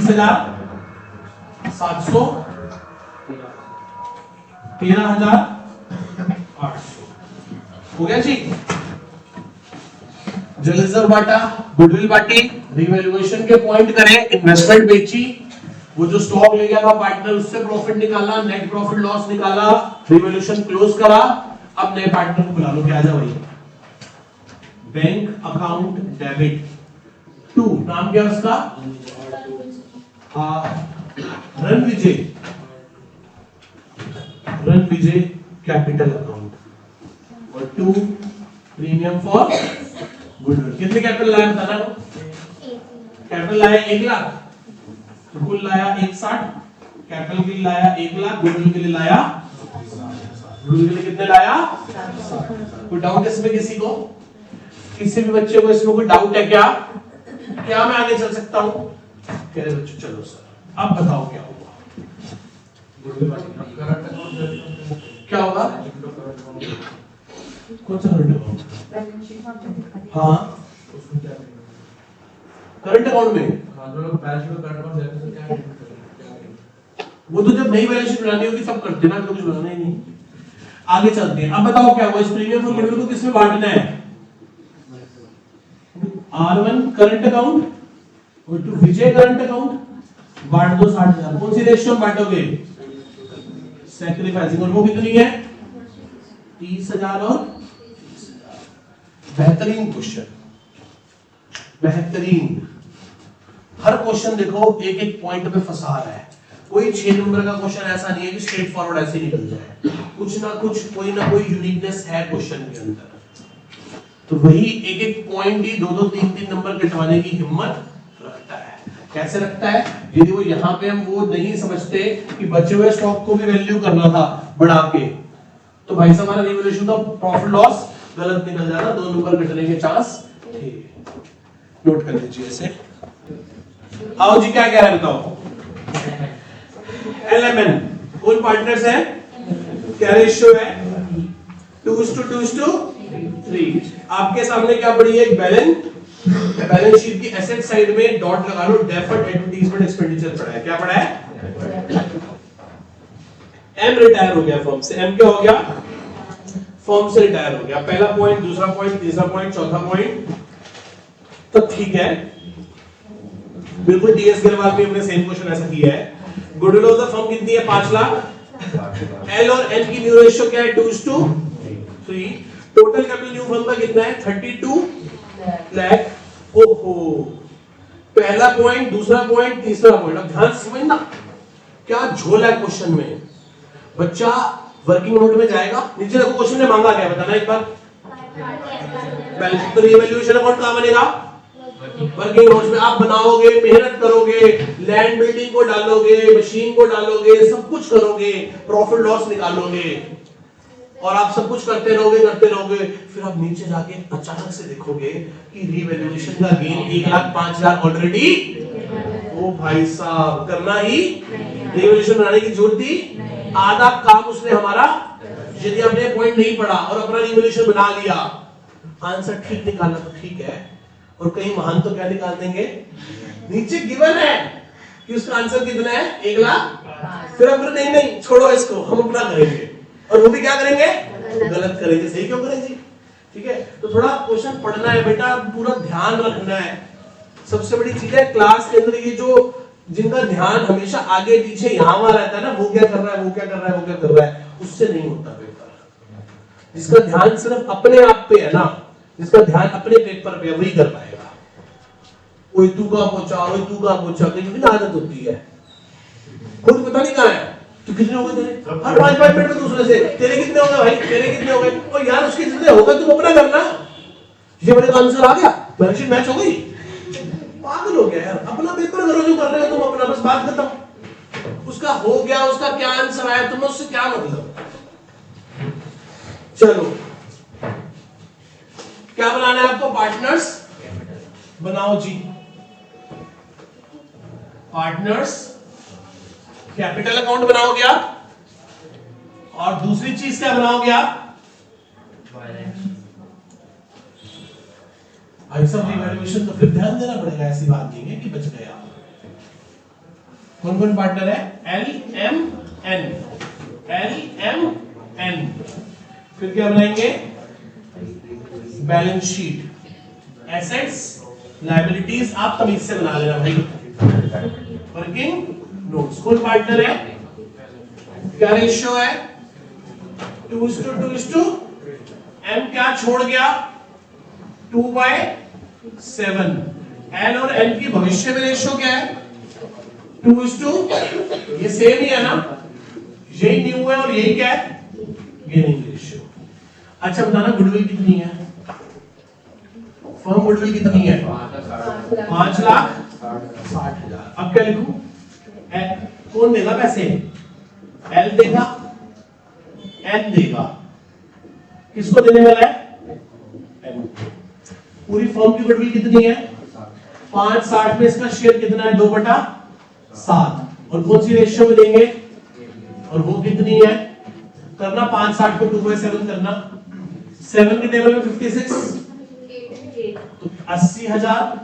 30,700, 13,800 हो गया जी। जो रिजर्व बांटा, गुडविल बांटी, रिवैल्यूएशन के पॉइंट करे, इन्वेस्टमेंट बेची, वो जो स्टॉक ले गया था पार्टनर उससे प्रॉफिट निकाला, नेट प्रॉफिट लॉस निकाला, रिवैल्यूएशन क्लोज करा। अब नए पार्टनर को बुला लो, क्या आ जाओ भाई। बैंक अकाउंट डेबिट 2, नाम क्या उसका? रणविजय कैपिटल अकाउंट और 2 प्रीमियम फॉर गुडविल। कितने कैपिटल लाया बताना? कैपिटल लाया 1 लाख, कुल लाया 160, कैपिटल के लिए लाया 1 लाख, गुडविल के लिए लाया, गुडविल के लिए कितने लाया? कोई डाउट इसमें किसी को? किसी भी बच्चे को इसमें कोई डाउट है क्या? क्या मैं आगे चल सकता हूं? कह रहे बच्चों चलो सर अब बताओ क्या होगा। क्या होगा? कौन सा करंट अकाउंट? हाँ करंट अकाउंट में वो तो जब नई बैलेंस शीट बनानी होगी तब करते ना, तो कुछ बनाना ही नहीं। आगे चलते हैं। अब बताओ क्या हुआ? इस प्रीमियम फॉर गुडविल को किसमें बांटना है? R1 करंट अकाउंट और 2 विजय करंट अकाउंट। बांट दो 60,000। कौन सी रेशियो में बांटोगे? सैक्रिफाइसिंग। और वो कितनी है? 30,000 और 30,000। बेहतरीन क्वेश्चन, बेहतरीन। हर क्वेश्चन देखो एक एक पॉइंट पे फंसा रहा है। कोई 6 नंबर का क्वेश्चन ऐसा नहीं है कि स्ट्रेट फॉरवर्ड ऐसे ही निकल जाए। कुछ ना कुछ कोई ना कोई यूनिकनेस है क्वेश्चन के अंदर। तो वही एक एक पॉइंट ही 2-2, 3-3 नंबर कटवाने की हिम्मत रखता है। कैसे रखता है? यदि वो यहाँ पे हम वो नहीं समझते कि बचे हुए स्टॉक को भी वैल्यू करना था बढ़ा के, तो भाई साहब हमारा रिवैल्यूएशन का प्रॉफिट लॉस गलत निकल जाता, 2 नंबर कटने के चांस थे। नोट कर लीजिए इसे। आओ जी क्या कह रहा है बताओ। LMN कौन पार्टनर्स है? क्या रेशियो है? 2:2:3। आपके सामने क्या पड़ी है? एक बैलेंस शीट की एसेट साइड में डॉट लगा लो, डेफर्ड एडवर्टाइजमेंट एक्सपेंडिचर पड़ा है। क्या पड़ा है? M रिटायर हो गया फर्म से। M क्या हो गया? फर्म से रिटायर हो गया। पहला पॉइंट, दूसरा पॉइंट, तीसरा पॉइंट, चौथा पॉइंट तो ठीक है। बिल्कुल DS गिरवाल भी हमने सेम क्वेश्चन ऐसा किया है। गुडविल ऑफ द फर्म कितनी है? 5 लाख। L और N की न्यू रेशियो क्या है? 2:3। टोटल कैपिटल न्यू फर्म का कितना है? 32 लाख। ओहो, पहला पॉइंट, दूसरा पॉइंट, तीसरा पॉइंट। अब ध्यान से समझना क्या झोल है क्वेश्चन में। बच्चा वर्किंग नोट में जाएगा, नीचे देखो क्वेश्चन ने मांगा क्या बताना एक बार। Balance sheet. तो रिवैल्यूएशन अकाउंट कहां बनेगा? वर्किंग नोट्स में। आप बनाओगे, मेहनत करोगे, लैंड बिल्डिंग को डालोगे, मशीन को डालोगे, सब कुछ करोगे, प्रॉफिट लॉस निकालोगे और आप सब कुछ करते रहोगे। फिर आप नीचे जाके अचानक से देखोगे कि रिवैल्यूएशन का गेन 1,05,000 ऑलरेडी। ओ भाई साहब, करना ही रिवैल्यूएशन बनाने की जरूरत थी। आधा काम उसने हमारा, यदि हमने पॉइंट नहीं पढ़ा और अपना रिवैल्यूएशन बना लिया, आंसर ठीक निकाला तो ठीक है, और कई महान तो क्या निकाल देंगे? नीचे गिवन है कि उसका आंसर कितना है? 1 लाख। फिर हम नहीं छोड़ो इसको, हम अपना करेंगे, और वो भी क्या करेंगे? गलत करेंगे। सही क्यों करें जी? ठीक है। तो थोड़ा क्वेश्चन पढ़ना है बेटा, पूरा ध्यान रखना है। सबसे बड़ी चीज है क्लास के अंदर ये जो जिनका ध्यान हमेशा आगे पीछे यहाँ वहां रहता है ना, वो क्या कर रहा है, वो क्या कर रहा है, वो क्या कर रहा है, उससे नहीं होता पेपर। जिसका ध्यान सिर्फ अपने आप पे है ना, जिसका ध्यान अपने पेपर पे है, वही कर पाएगा। ओए तू कहां पहुंचा, क्योंकि आदत होती है, खुद पता नहीं कहां है। तो कितने हो गए तेरे? हर 5-5 मिनट में दूसरे से तेरे कितने हो गए भाई, तेरे कितने हो गए? और यार उसके जितने हो गए तुम अपना करना। ये मेरे का आंसर आ गया, बैलेंस शीट मैच हो गई। पागल हो गया यार, अपना पेपर करो जो कर रहे हो तुम, अपना बस बात खत्म। उसका हो गया, उसका क्या आंसर आया, तुम्हें उससे क्या मतलब। चलो क्या बनाना है आपको? पार्टनर्स बनाओ जी। पार्टनर्स कैपिटल अकाउंट बनाओगे आप, और दूसरी चीज क्या बनाओगे आप? भाई सब रिवैल्यूएशन तो फिर ध्यान देना पड़ेगा, ऐसी बात नहीं है कि बच गया। कौन कौन पार्टनर है? L M N, L M N. फिर क्या बनाएंगे? बैलेंस शीट, एसेट्स लायबिलिटीज आप तमीज से बना लेना भाई। वर्किंग नोट्स, कौन पार्टनर है? क्या रेशियो है? 2:2:, एम क्या छोड़ गया? 2/7। एल और एन की भविष्य में रेशियो क्या है? 2:, ये सेम ही है ना, यही न्यू है और यही क्या है? Gaining ratio. अच्छा बताना गुडविल कितनी है? फर्म गुडविल कितनी है? 5,60,000। अब क्या लिखूं? कौन देगा पैसे? एल देगा, एन देगा। किसको देने वाला है? एन। पूरी फर्म की गुडविल कितनी है? 5,60 में इसका शेयर कितना है? 2/7। और कौन सी रेशियो में देंगे? और वो कितनी है? करना 5,60 को 2/7 करना। 7 के टेबल में 56, तो 80,000।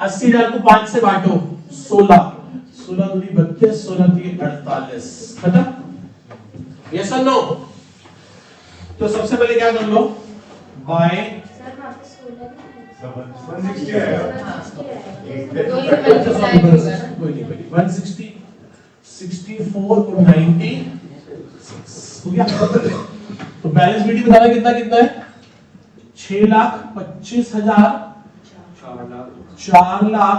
80,000 को 5 से बांटो, 16 दूनी 32, 16 3 48। खत्म? यस और नो? तो सबसे पहले क्या कर लो? बाय कोई नहीं 160, 64 और 96 हो गया। तो बैलेंस शीट बताना कितना कितना है? 6,25,000, 4 लाख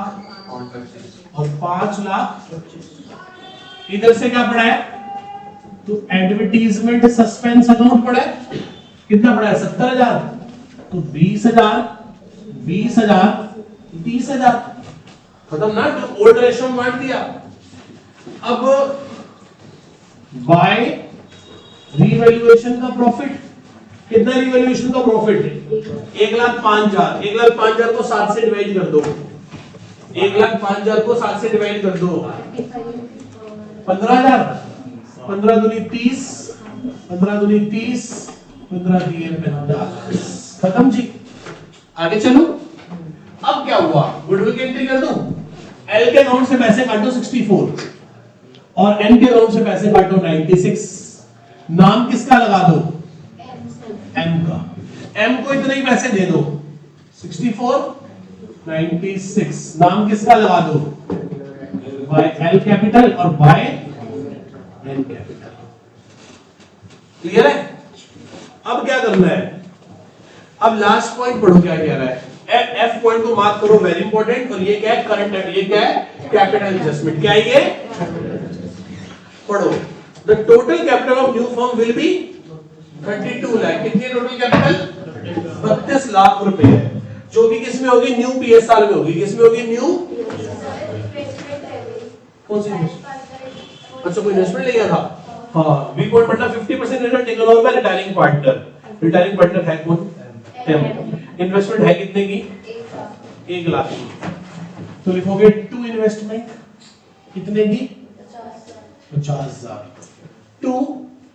और 5 लाख। इधर से क्या पड़ा है? तो एडवर्टीजमेंट सस्पेंस अकाउंट पड़ा है। कितना पड़ा है? 70,000। तो 20,000, 20,000, 30,000। खत्म ना? जो ओल्ड रेशियो में बांट दिया। अब बाय रीवैल्यूएशन का प्रॉफिट कितना? रीवैल्यूएशन का प्रॉफिट 1,05,000। 1,05,000 को 7 से डिवाइड कर दो। 1,05,000 को 7 से डिवाइड कर दो। 15,000। 15 दूनी 30, 15 दूनी 30, 15 दिए 50। खत्म जी। आगे चलो। अब क्या हुआ? गुडविल की एंट्री कर दूं? एल के अकाउंट से पैसे काटो 64 और एन के अकाउंट से पैसे काटो 96। नाम किसका लगा दो? एम का। एम को इतने ही पैसे दे दो, 64, 96। नाम किसका लगा दो? बाय एल कैपिटल और बाय एन कैपिटल। क्लियर है? अब क्या करना है? अब लास्ट पॉइंट पढ़ो क्या कह रहा है। एफ पॉइंट को मार्क करो, वेरी इंपॉर्टेंट। और ये क्या है? करंट। ये क्या है? Capital adjustment. क्या है ये? पढ़ो। The total capital of new firm will be 32 lakh. कितनी टोटल कैपिटल? 32 लाख रुपए है, जो कि किसमें होगी? न्यू पीएसआर में होगी। किसमें होगी? न्यू। कौन सी? अच्छा कोई इन्वेस्टमेंट ले गया था? हाँ, बी पॉइंट पढ़ना। 50% return taken over bye retiring partner. Retiring partner है कौन? एम। इन्वेस्टमेंट है कितने की? 1 लाख की। तो लिखोगे टू इन्वेस्टमेंट कितने की? 50,000। To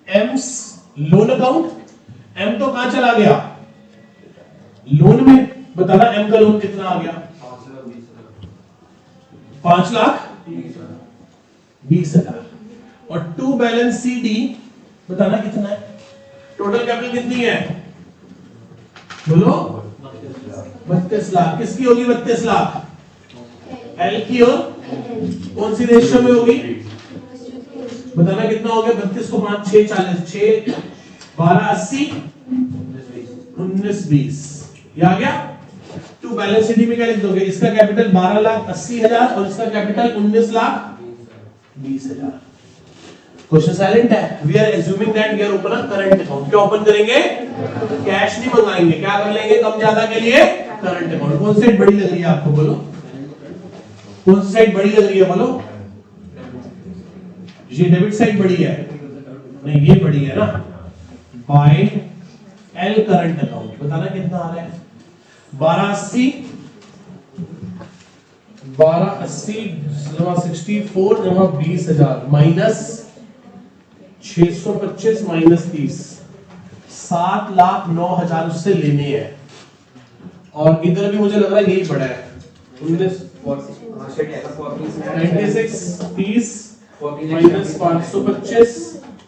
M's loan account. M तो कहां चला गया? लोन में। बताना एम का लोन कितना आ गया? 5,20,000। और टू बैलेंस सी डी बताना कितना है? टोटल कैपिटल कितनी है? बोलो। 32 लाख। किसकी होगी 32 लाख? एल की। और कौन सी रेशियो में होगी? बताना कितना हो गया? 32 को 5 6 40, 6 12 80, 19 20। ये आ गया। टू बैलेंस शीट में क्या लिख दोगे? इसका कैपिटल 12,80,000 और इसका कैपिटल 19,20,000। क्वेश्चन साइलेंट है। We are assuming that we are open a current account. क्या ओपन करेंगे? कैश नहीं मंगाएंगे। क्या कर लेंगे कम ज्यादा के लिए? Current account. कौन सी साइड बड़ी लग रही है आपको? बोलो। कौन सी साइड बड़ी लग रही है? बोलो। ये डेबिट साइड बड़ी है? नहीं, ये बड़ी है ना। By L current account. बताना कितना आ रहा है? 1280, 64 जमा 20,000 माइनस 625 माइनस 30, 7,09,000 उससे लेने हैं। और इधर भी मुझे लग रहा है यही बड़ा है। 19 96 30 माइनस 525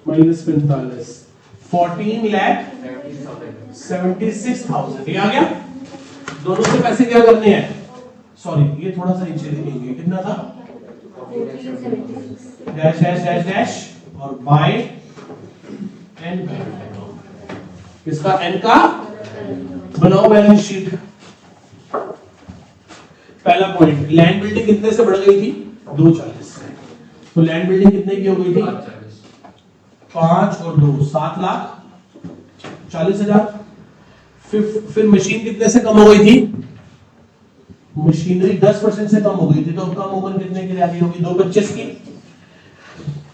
माइनस 45 14,76,000 ये आ गया। दोनों से पैसे क्या करने हैं, सॉरी ये थोड़ा सा नीचे लिखेंगे, कितना था डैश डैश डैश डैश और बाय एन इसका एन का बनाओ बैलेंस शीट। पहला पॉइंट, लैंड बिल्डिंग कितने से बढ़ गई थी 240 से, तो लैंड बिल्डिंग कितने की हो गई थी 5 और 2 7,40,000। फिर मशीन कितने से कम हो गई थी, मशीनरी 10% से कम हो गई थी, तो अब कम होकर कितने की रह होगी 225 की।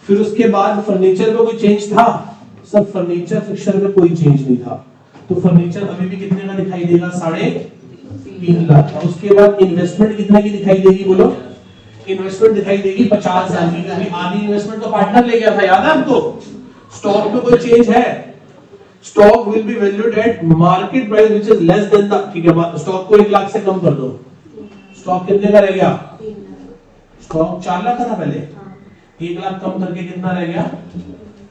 फिर उसके बाद फर्नीचर में कोई चेंज था, सब फर्नीचर फिक्सचर में कोई चेंज नहीं था, तो फर्नीचर अभी भी कितने का दिखाई देगा 3.5 लाख। उसके बाद इन्वेस्टमेंट कितने की दिखाई देगी बोलो, इन्वेस्टमेंट दिखाई देगी 50,000 की, क्योंकि आधी इन्वेस्टमेंट तो पार्टनर ले गया था, याद है आपको। स्टॉक में कोई चेंज है, stock will be valued at market price which is less than the, ठीक है, स्टॉक को 1 लाख से कम कर दो, स्टॉक कितने का रह गया, स्टॉक 4 लाख का था पहले, 1 लाख कम करके कितना रह गया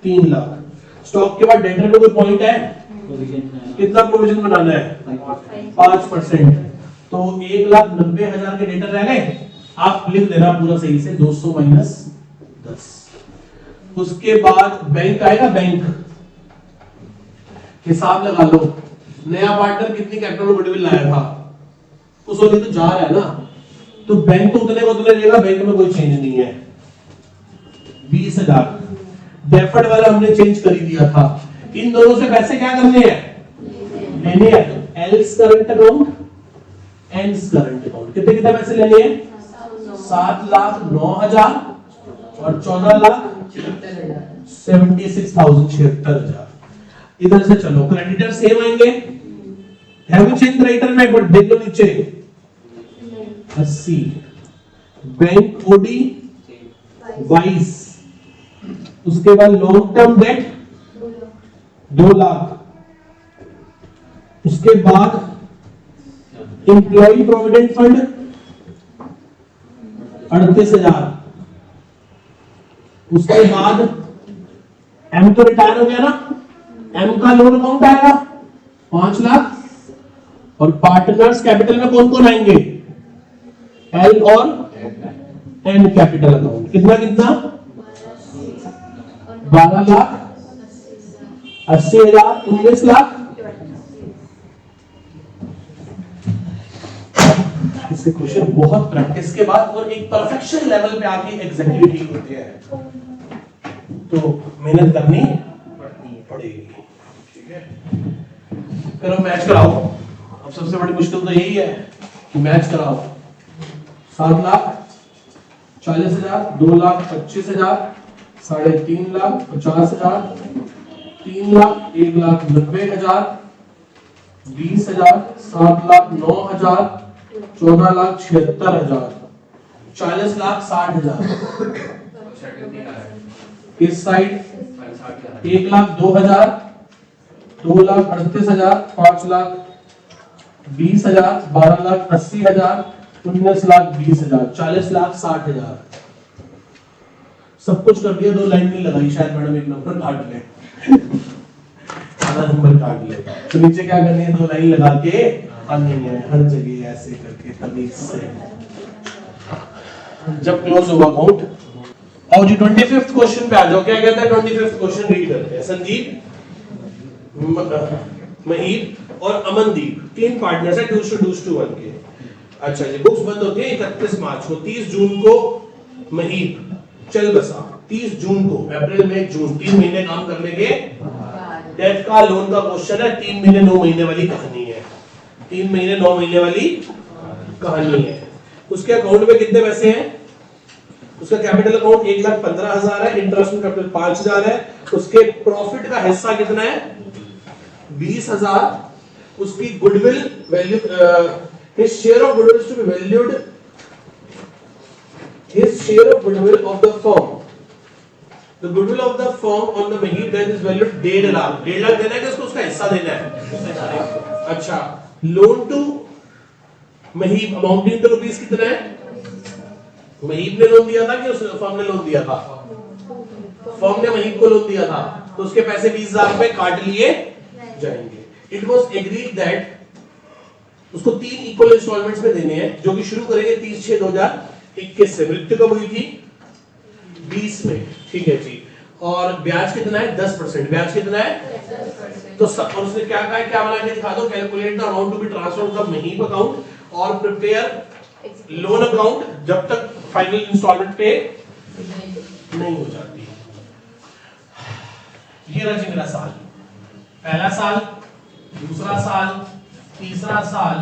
3 लाख। स्टॉक के बाद डेटर में कोई पॉइंट है, कितना प्रोविजन बनाना है 5%, तो 1,90,000 के डेटर रह गए। आप लिख देना पूरा सही से 200 माइनस 10। उसके बाद बैंक आएगा, बैंक हिसाब लगा लो, नया पार्टनर कितनी कैपिटल गुडविल लाया था, उस वाली तो जा रहा है ना, तो बैंक तो उतने को उतने लेगा, बैंक में कोई चेंज नहीं है 20,000। डेफर्ड वाला हमने चेंज कर ही दिया था। इन दोनों से पैसे क्या करने हैं, लेने हैं, else current account ends current account. कितने कितने पैसे लेने हैं 7,09,000 और 14,76,000। इधर से चलो, क्रेडिटर सेम आएंगे, हैव यू चेंज क्रेडिटर में, बट देख लो नीचे 80, बैंक ओडी 22, उसके बाद लॉन्ग टर्म डेट 2 लाख, उसके बाद एम्प्लॉय प्रोविडेंट फंड 38,000, उसके बाद एम तो रिटायर हो गया ना, एम का लोन अकाउंट आएगा 5 लाख, और पार्टनर्स कैपिटल में कौन कौन आएंगे, एल और एन कैपिटल अकाउंट, कितना कितना 12,80,000, 19 लाख। इसके क्वेश्चन बहुत प्रैक्टिस के बाद और एक परफेक्शन लेवल पे आके एग्जैक्टली ठीक होते हैं, तो मेहनत करनी पड़ेगी, ठीक है। फिर मैच कराओ, अब सबसे बड़ी मुश्किल तो यही है कि मैच कराओ। 7,40,000, 2,25,000, 3.5 लाख 50,000, 3 लाख 1,90,000, 20,000, 7,09,000, 14,76,000, 40,60,000। इस साइड 1,02,000, 2,38,000, 5,20,000, 12,80,000, 19,20,000, 40,60,000। सब कुछ कर दिया, 2 लाइन नहीं लगाई, शायद मैडम 1 नंबर काट ले, आधा नंबर काट ले। तो नीचे क्या करनी है, 2 लाइन लगा के आनी है हर जगह ऐसे करके तमीज से, जब क्लोज होगा अकाउंट। और जी 25th क्वेश्चन पे आ जाओ, क्या कहता है 25th क्वेश्चन रीड करते हैं। संदीप, महीप और अमनदीप 3 पार्टनर्स है 2:1 के। अच्छा जी, बुक्स बंद होती है 31 मार्च को। 30 जून को महीप चल बसा, 30 जून को, अप्रैल मई जून 3 महीने काम करने के डेट का लोन का क्वेश्चन है। 3 महीने 9 महीने वाली कहानी है, 3 महीने 9 महीने वाली कहानी है। उसके अकाउंट में कितने पैसे हैं, उसका कैपिटल अकाउंट 1,15,000 है, इंटरेस्ट कैपिटल 5,000 है, उसके प्रॉफिट का हिस्सा कितना है 20,000, उसकी goodwill value, his share of goodwill is to be valued, his share of goodwill of the firm, the goodwill of the firm on the Mahib debt is valued 1.5 lakh. 1.5 lakh देना है कि उसका हिस्सा देना है। अच्छा, loan to Mahib amounting to rupees कितना है महीप ने लोन दिया था कि उस फर्म ने लोन दिया था? फर्म ने महीप को लोन दिया था, तो उसके पैसे 20,000 रुपए काट लिए जाएंगे। इट वॉज एग्रीड दैट उसको 3 इक्वल इंस्टॉलमेंट्स में देने हैं, जो कि शुरू करेंगे 30/6/2021 से। मृत्यु कब हुई थी? 20 में, ठीक है जी। और ब्याज कितना है? 10%। ब्याज कितना है? 10%। तो और उसने क्या कहा है, क्या बना के दिखा दो? Calculate the amount to be transferred from Mahip account और प्रिपेयर लोन अकाउंट जब तक फाइनल इंस्टॉलमेंट पे नहीं हो जाती। ये रहा जी मेरा साल, पहला साल, दूसरा साल, तीसरा साल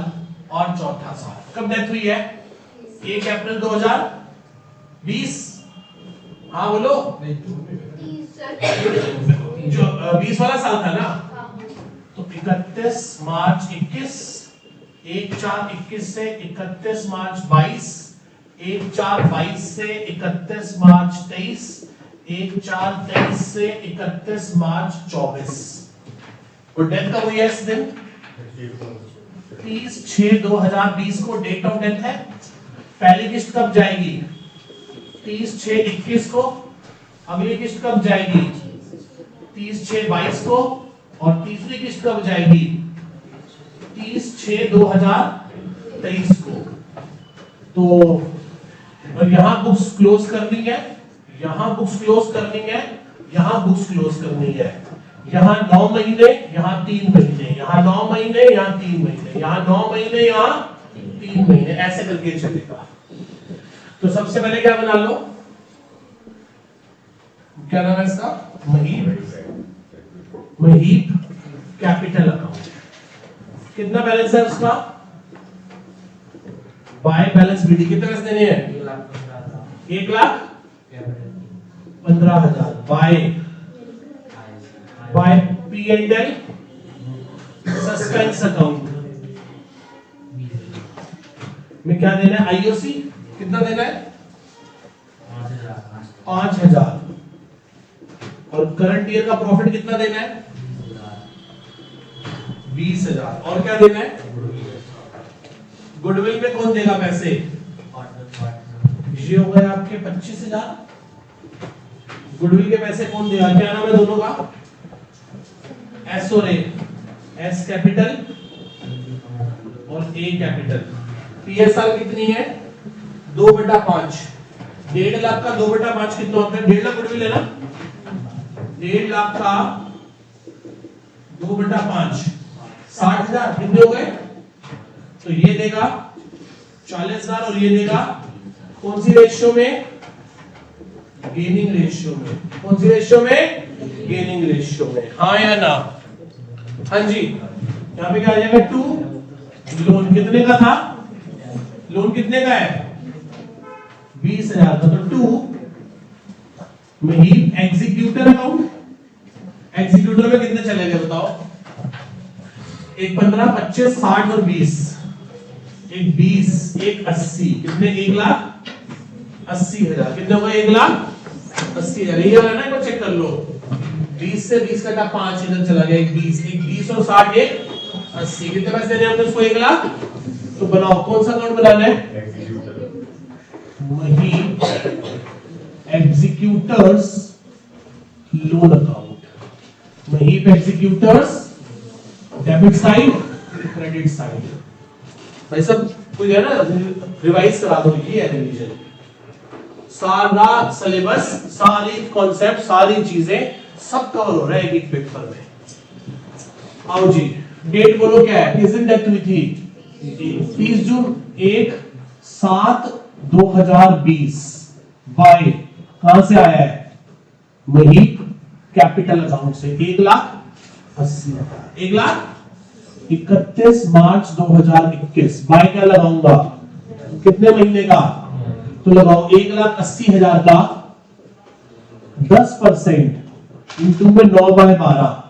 और चौथा साल। कब डेथ हुई है? 1 अप्रैल 2020। हाँ बोलो, जो 20 वाला साल था ना, तो 31 मार्च 21, 1/4/21 से 31 मार्च 22, 1/4/22 से 31 मार्च 23, 1/4/23 से 31 मार्च 24। और डेथ कब हुई है इस दिन? 30/6/2020 को डेट ऑफ डेथ है। पहली किस्त कब जाएगी? 30/6/21 को। अगली किस्त कब जाएगी? 30/6/22 को। और तीसरी किस्त कब जाएगी? 30/6/2023 को। तो और यहां बुक्स क्लोज करनी है, यहां बुक्स क्लोज करनी है, यहां बुक्स क्लोज करनी है। यहां 9 महीने, यहां 3 महीने, यहां 9 महीने, यहां 3 महीने, यहां 9 महीने, यहां 3 महीने, ऐसे करके चलेगा। तो सबसे पहले क्या बना लो? क्या नाम है इसका? Mahip capital account. कितना बैलेंस है उसका? बाय बैलेंस बीडी कितने पैसे देने हैं? 1,15,000 बाय P&L सस्पेंस अकाउंट में क्या देना है? IOC कितना देना है? 5,000। और करंट ईयर का प्रॉफिट कितना देना है? 20,000। और क्या देना है? गुडविल में कौन देगा पैसे? ये हो गए आपके 25,000। गुडविल के पैसे कौन देगा? क्या नाम है दोनों का? एस और ए, एस कैपिटल और ए कैपिटल। PSR कितनी है? 2/5। 1.5 लाख का 2/5 कितना होता है? 1.5 लाख गुडविल है ना, 1.5 लाख का 2/5 60,000 कितने हो गए? तो ये देगा 40,000 और ये देगा कौन सी रेशियो में? गेनिंग रेशियो में। कौन सी रेशियो में? गेनिंग रेशियो में। हाँ या ना? हाँ जी। यहाँ पे क्या आ जाएगा? 2। लोन कितने का था? लोन कितने का है? 20,000 का। तो 2 महीप एग्जीक्यूटर अकाउंट। एग्जीक्यूटर में कितने चले गए बताओ? एक 15, 25, 60 और 20। एक 20, एक 80, कितने? 1,80,000। कितने हो गए? 1,80,000। ये वाला ना, एक बार चेक कर लो। 20 से 20 कटा 5 इधर चला गया। एक 20 और 60, एक 80। कितने पैसे देने हमने उसको? 1 लाख। तो बनाओ, कौन सा अकाउंट बनाना है? Mahip executors loan account. Mahip executors debit side, credit side. भाई सब कोई है ना, रिवाइज करा दो। ये है रिवीजन। सारा सिलेबस, सारी कॉन्सेप्ट, सारी चीजें सब कवर हो रहा है एक पेपर में। आओ जी, डेट बोलो क्या है? किस दिन डेथ हुई थी? 30 जून। 1/7/2020 बाय कहां से आया है? महीप कैपिटल अकाउंट से। 1,80,000। 1,31 मार्च 2021 बाय क्या लगाऊंगा? कितने महीने का? तो लगाओ 1,80,000 का 10% इंटू में 9/12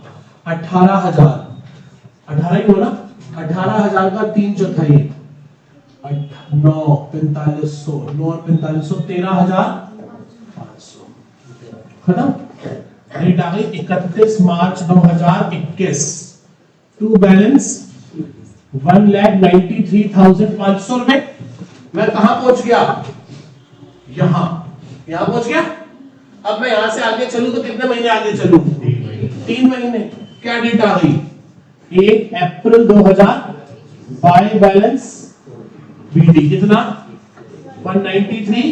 18,000। 18 ही हो ना? 18,000 का 3/4 9 4500 9 और 4500 13,500 खत्म। डेट आ गई 31 मार्च 2021। टू बैलेंस 1,93,500 रुपए। मैं कहां पहुंच गया? यहां पहुंच गया। अब मैं यहां से आगे चलूं तो कितने महीने आगे चलूं? 3 महीने। क्या डेट आ गई? 1 अप्रैल 2000 बाय बैलेंस बीडी कितना? 193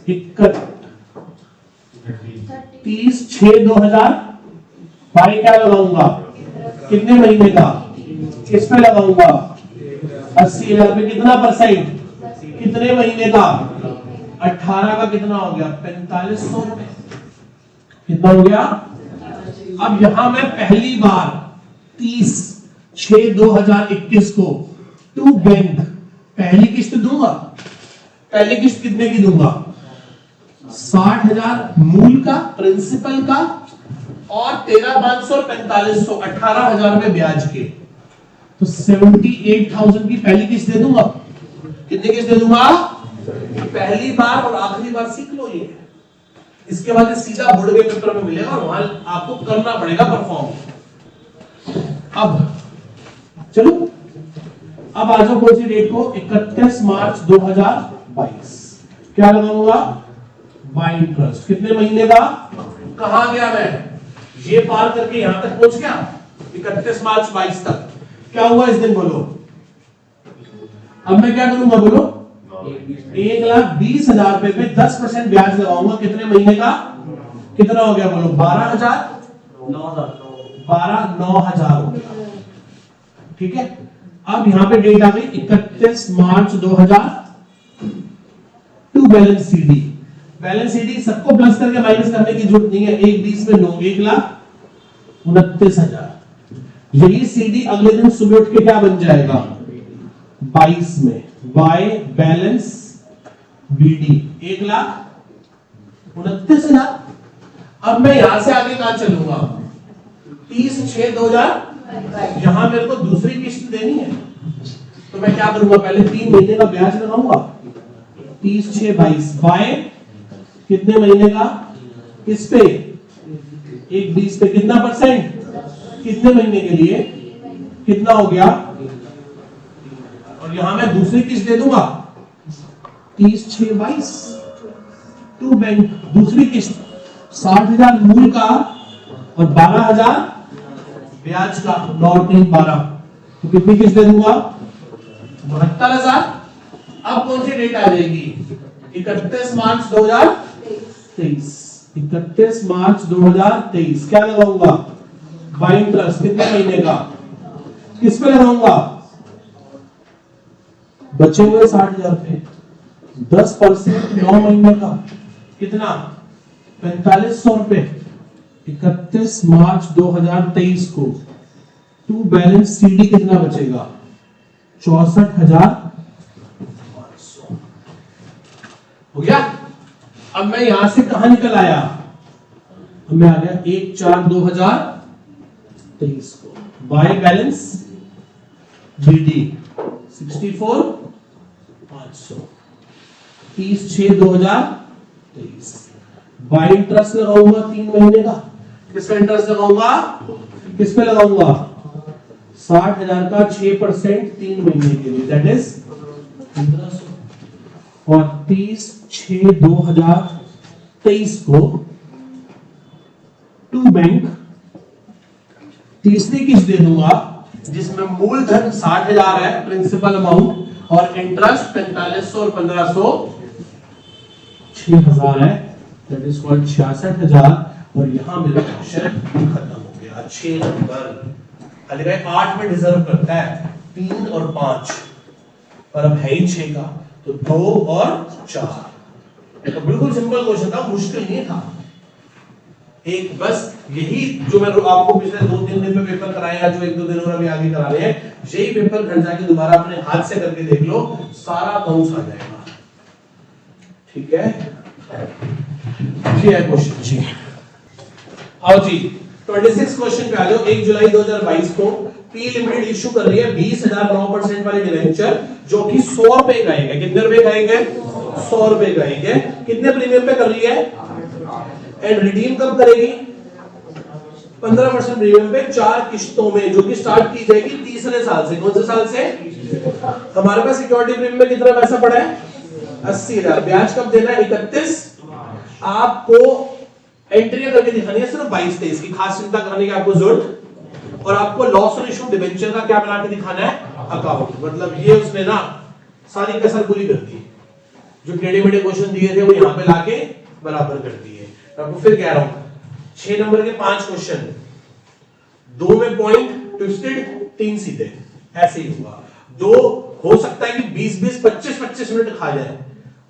31/6/2000 बाय क्या लगाऊंगा? कितने महीने का? किस पे लगाऊंगा? 80,000 पे कितना %? कितने महीने का? 18 का कितना हो गया? 4500 रुपए। कितना हो गया? अब यहां मैं पहली बार 30/6/2021 को टू बैंक पहली किस्त दूंगा। पहली किस्त कितने की दूंगा? 60,000 मूल का, प्रिंसिपल का, और 13,500 और 4500 18,000 रुपए ब्याज के। तो 78,000 की पहली किस्त दे दूंगा। कितनी किस्त दे दूंगा? पहली बार और आखिरी बार सीख लो ये। इसके बाद सीधा बोर्ड के पेपर में मिलेगा और वहां आपको करना पड़ेगा परफॉर्म। अब चलो, अब आ जाओ कौन सी डेट को? 31 मार्च 2022। क्या लगाऊंगा? Bye interest. कितने महीने का? कहां गया मैं? ये पार करके यहां तक पहुंच गया 31 मार्च 22 तक। क्या हुआ इस दिन बोलो? अब मैं क्या करूंगा बोलो? 1,20,000 रुपए पे 10% ब्याज लगाऊंगा। कितने महीने का? कितना हो गया बोलो? 12,000 9,000 हो गया। ठीक है। अब यहां पे डेट आ गई 31 March 2000 to balance CD. Balance CD सबको प्लस करके माइनस करने की जरूरत नहीं है। 1,20 में 9 1,29,000। यही सीडी अगले दिन सुबह उठ के क्या बन जाएगा? 22 में बाय बैलेंस बीडी 1,29,000। अब मैं यहां से आगे कहां चलूंगा? 30/6/2000। यहां मेरे को दूसरी किस्त देनी है तो मैं क्या करूंगा? पहले 3 महीने का ब्याज लगाऊंगा। 30/6/22 बाय कितने महीने का? किस पे? 1,20 पे कितना %? कितने महीने के लिए? कितना हो गया? और यहां मैं दूसरी किस्त दे दूंगा 30/6/22 टू बैंक। दूसरी किस्त 60,000 मूल का और 12,000 ब्याज का। 9/3/12 तो कितनी किस्त दे दूंगा? 72,000। अब कौन सी डेट आ जाएगी? 31 मार्च 2023। 31 मार्च 2023 क्या लगाऊंगा? Bye interest. कितने महीने का? किस पे लगाऊंगा? बचे हुए 60,000 रुपए 10% 9 महीने का कितना? 4500 रुपए। 31 मार्च 2023 को टू बैलेंस सीडी कितना बचेगा? 64,500 हो गया। अब मैं यहां से कहां निकल आया? अब मैं आ गया 1/4/2023 को by balance BD 64,500। 30/6/2023 by interest लगाऊंगा 3 महीने का। किस पे इंटरेस्ट लगाऊंगा? किस पे लगाऊंगा? 60,000 का 6% 3 महीने के लिए, दैट इज 1500। और 30/6/2023 को टू बैंक तीसरी किस्त दे दूंगा जिसमें मूलधन 60,000 है प्रिंसिपल अमाउंट और इंटरेस्ट 4500 और 1500 6,000 है, दैट इज कॉल्ड 66,000। और यहां मेरा क्वेश्चन खत्म हो गया। 6 नंबर 8 में डिजर्व करता है 3 और 5 पर अब है ही 6 का तो 2 और 4। तो बिल्कुल सिंपल क्वेश्चन था, मुश्किल नहीं था। एक बस यही जो मैं आपको पिछले 2-3 दिन में पेपर कराए या जो 1-2 दिन और अभी आगे करा रहे हैं, यही पेपर घर जाके दोबारा अपने हाथ से करके देख लो, सारा काउंट आ जाएगा। ठीक है, ये है क्वेश्चन जी। आओ जी 26 क्वेश्चन पे आ जाओ। 1 जुलाई 2022 को पी लिमिटेड इशू कर रही है 20,000 9% वाले डिवेंचर जो कि 100 रुपए का है। कितने रुपए का है? 100 रुपए का है। कितने प्रीमियम पे कर रही है? एंड रिडीम कब करेगी? 15% प्रीमियम पे 4 किस्तों में, जो कि स्टार्ट की जाएगी तीसरे साल से। कौन से साल से? हमारे पास सिक्योरिटी प्रीमियम में कितना पैसा पड़ा है? 80,000। ब्याज कब देना है? 31। आपको एंट्री करके दिखानी है सिर्फ 22-23 की, खास चिंता करने की आपको जरूरत। और आपको लॉस ऑन इशू डिबेंचर का क्या बना के दिखाना है? अकाउंट। मतलब ये उसने ना सारी कसर पूरी कर दी, जो टेढ़े मेढ़े क्वेश्चन दिए थे वो यहाँ पे लाके बराबर कर दिए। आपको फिर कह रहा हूं 6 नंबर के 5 क्वेश्चन, 2 में पॉइंट ट्विस्टेड, 3 सीधे, ऐसे ही हुआ। 2 हो सकता है कि 20-20, 25-25 मिनट खा जाए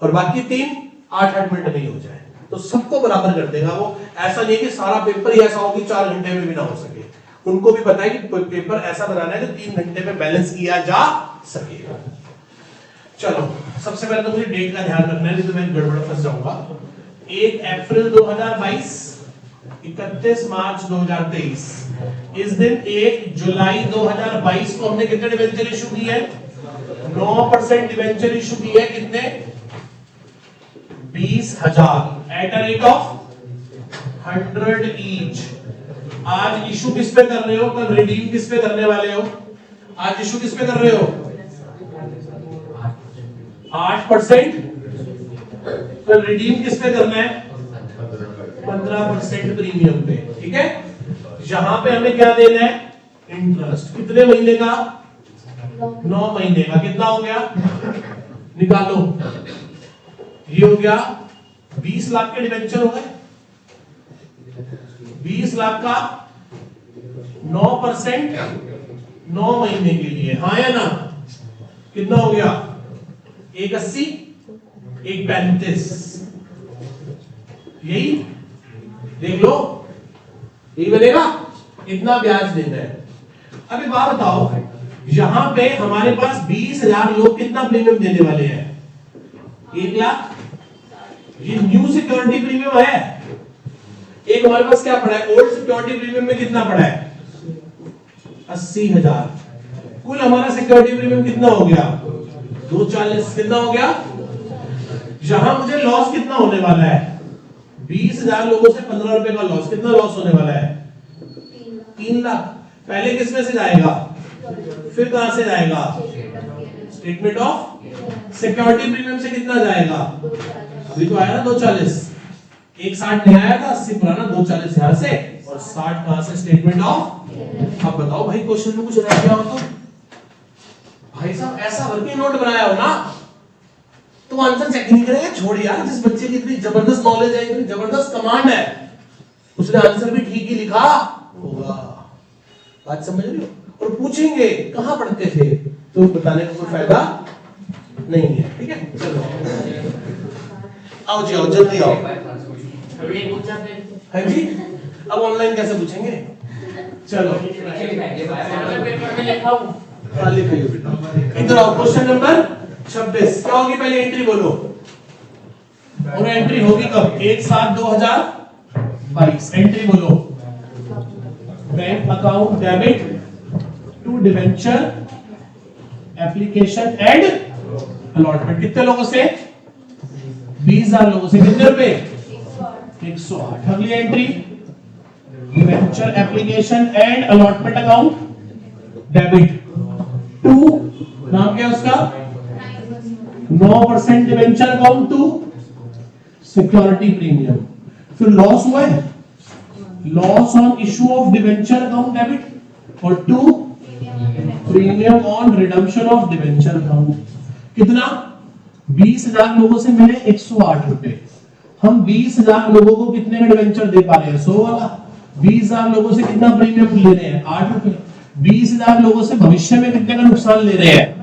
और बाकी 3 8-8 मिनट में ही हो जाए, तो सबको बराबर कर देगा वो। ऐसा नहीं कि सारा पेपर ही ऐसा हो कि 4 घंटे में भी ना हो सके। उनको भी पता है कि पेपर ऐसा बनाना है जो 3 घंटे में बैलेंस किया जा सके। चलो सबसे पहले तो मुझे डेट का ध्यान रखना है, नहीं तो मैं गड़बड़ फंस जाऊंगा। 1 अप्रैल 2022, 31 मार्च 2023। इस दिन 1 जुलाई 2022 को हमने कितने डिवेंचर इशू किए हैं? 9% डिवेंचर इशू किए हैं। कितने? 20,000 eight a rate of 100 each. आज इशू किस पे कर रहे हो? कल रिडीम किस पे करने वाले हो? आज इशू किस पे कर रहे हो? 8%। कल रिडीम किस पे करना है? 15% प्रीमियम पे। ठीक है, यहां पे हमें क्या देना है? इंटरेस्ट। कितने महीने का? 9 महीने का। कितना हो गया? निकालो। ये हो गया 20 लाख के डिवेंचर हो गए। 20 लाख का 9% 9 महीने के लिए, हाँ या ना? कितना हो गया? 180, 135। यही देख लो, यही बनेगा। इतना ब्याज देना है। अब एक बात बताओ, यहां पे हमारे पास 20,000 लोग कितना प्रीमियम देने वाले हैं? 1 लाख। ये न्यू सिक्योरिटी प्रीमियम है। एक हमारे पास क्या पड़ा है? ओल्ड सिक्योरिटी प्रीमियम में कितना पड़ा है? 80,000। कुल हमारा सिक्योरिटी प्रीमियम कितना हो गया? 240। कितना हो गया? यहां मुझे लॉस कितना होने वाला है? 20,000 लोगों से 15 रुपए का लॉस। कितना लॉस होने वाला है? 3 लाख। पहले किस में से जाएगा? फिर कहां से जाएगा? स्टेटमेंट ऑफ सिक्योरिटी प्रीमियम से कितना जाएगा? अभी तो आया ना 240। 160 नहीं आया था, 80 पुराना, 240 यहां से और 60 कहां से? Statement of. अब बताओ भाई, क्वेश्चन में कुछ रह गया हो तो? भाई साहब ऐसा वर्किंग नोट बनाया हो ना तो आंसर चेक नहीं करेगा। छोड़ यार, जिस बच्चे की इतनी जबरदस्त नॉलेज है, इतनी जबरदस्त कमांड है, उसने आंसर भी ठीक ही लिखा होगा। बात समझ रहे हो? और पूछेंगे कहां पढ़ते थे तो बताने का कोई फायदा नहीं है। ठीक है, चलो आओ जी, आओ जल्दी आओ। हाँ जी, अब ऑनलाइन कैसे पूछेंगे? चलो लिखिए बेटा, इधर आओ। Question number 26। क्या होगी पहले एंट्री बोलो? और एंट्री होगी कब? 1/7/2022। एंट्री बोलो? Bank account debit to debenture application and allotment. कितने लोगों से? 20,000 लोगों से। कितने रुपए? 108। अगली entry debenture application and allotment account debit to, नाम क्या है उसका? 9% debenture account to security premium. फिर लॉस हुआ है, loss on issue of debenture account debit और to premium on redemption of debenture account. कितना? 20,000 लोगों से मिले 108 रुपए। हम 20,000 लोगों को कितने का डिवेंचर दे पा रहे हैं? 100 वाला। 20,000 लोगों से कितना प्रीमियम ले रहे हैं? 8 रुपए। 20,000 लोगों से भविष्य में कितने का नुकसान ले रहे हैं?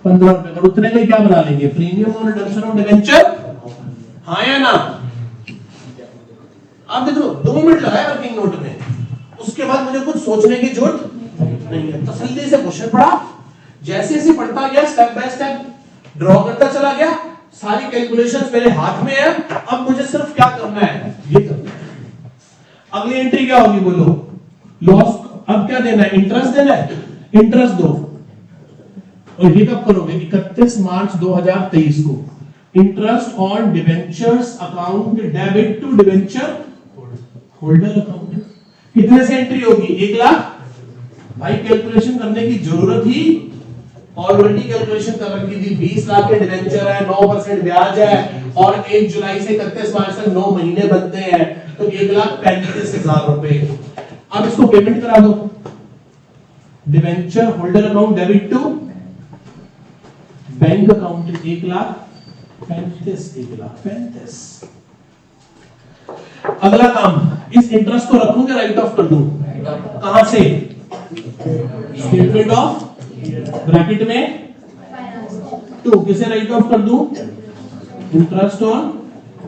15 रुपए का। उतने का क्या बना लेंगे? Premium on redemption of debenture, हाँ या ना? आप देखो 2 मिनट लगाए वर्किंग नोट में, उसके बाद मुझे कुछ सोचने की जरूरत नहीं है। तसल्ली से क्वेश्चन पढ़ा, जैसे जैसे पढ़ता गया स्टेप बाय स्टेप ड्रॉ करता चला गया। सारी कैलकुलेशंस मेरे हाथ में है। अब मुझे सिर्फ क्या करना है? ये करना है। अगली एंट्री क्या होगी बोलो? लॉस। अब क्या देना है? इंटरेस्ट देना है। इंटरेस्ट दो। और ये कब करोगे? 31 मार्च 2023 को। Interest on debentures account debit to debenture holder account. कितने से एंट्री होगी? 1 लाख। भाई कैलकुलेशन करने की जरूरत ही ऑलरेडी कैलकुलेशन कर रखी थी, 20 लाख के डिवेंचर है, 9% ब्याज है और 1 जुलाई से 31 मार्च तक 9 महीने बनते हैं, तो 1,35,000 रुपए। अब इसको पेमेंट करा दो। Debenture holder amount debit to bank account 1,35,000। अगला काम, इस इंटरेस्ट को रखूं कि राइट ऑफ कर दूं? कहां से? स्टेटमेंट ऑफ ब्रैकेट में 2 किसे राइट ऑफ कर दूं? इंटरेस्ट ऑन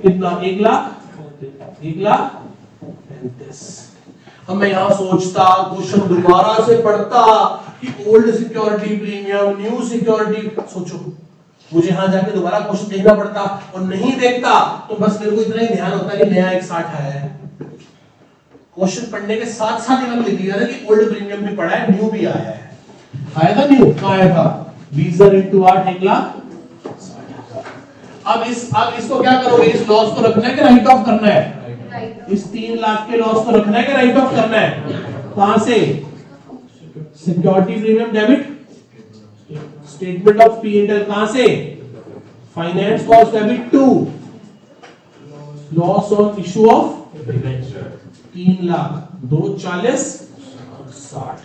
कितना? 1,35,000। अब मैं यहां सोचता, क्वेश्चन दोबारा से पढ़ता कि old security premium, new security, सोचो मुझे यहां जाके दोबारा क्वेश्चन देखना पड़ता, और नहीं देखता तो बस मेरे को इतना ही ध्यान होता कि नया 160 आया है। क्वेश्चन पढ़ने के साथ साथ इन्होंने लिख दिया था कि ओल्ड प्रीमियम भी पढ़ा है, न्यू भी आया है। आया था न्यू? कहां आया था? 20,000 into 8 1,60,000। अब इसको क्या करोगे? इस लॉस को रखना है कि राइट ऑफ करना है? इस 3 लाख के लॉस को रखना है कि राइट ऑफ करना है? कहां से? Security premium debit statement of P&L। कहां से? Finance cost debit to loss on issue of 3 lakh 2 40 60।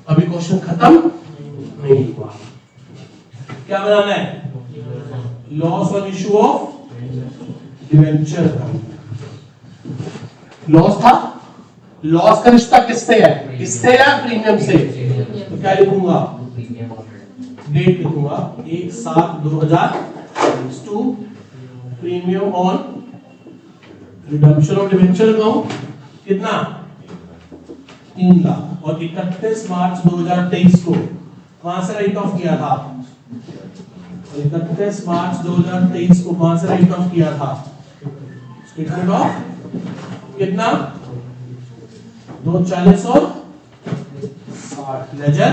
अभी क्वेश्चन खत्म नहीं हुआ। क्या बनाना है? Loss on issue of debenture. Loss था, लॉस का रिश्ता किससे है? इससे या प्रीमियम से? तो क्या लिखूंगा? डेट लिखूंगा 1/7/2022 to premium on redemption of debenture account कितना? 3 लाख। और 31 मार्च 2023 को कहां से राइट ऑफ किया था? 31 मार्च 2023 को कहां से राइट ऑफ किया था? स्टेटमेंट ऑफ कितना? 240 और 60 लेजर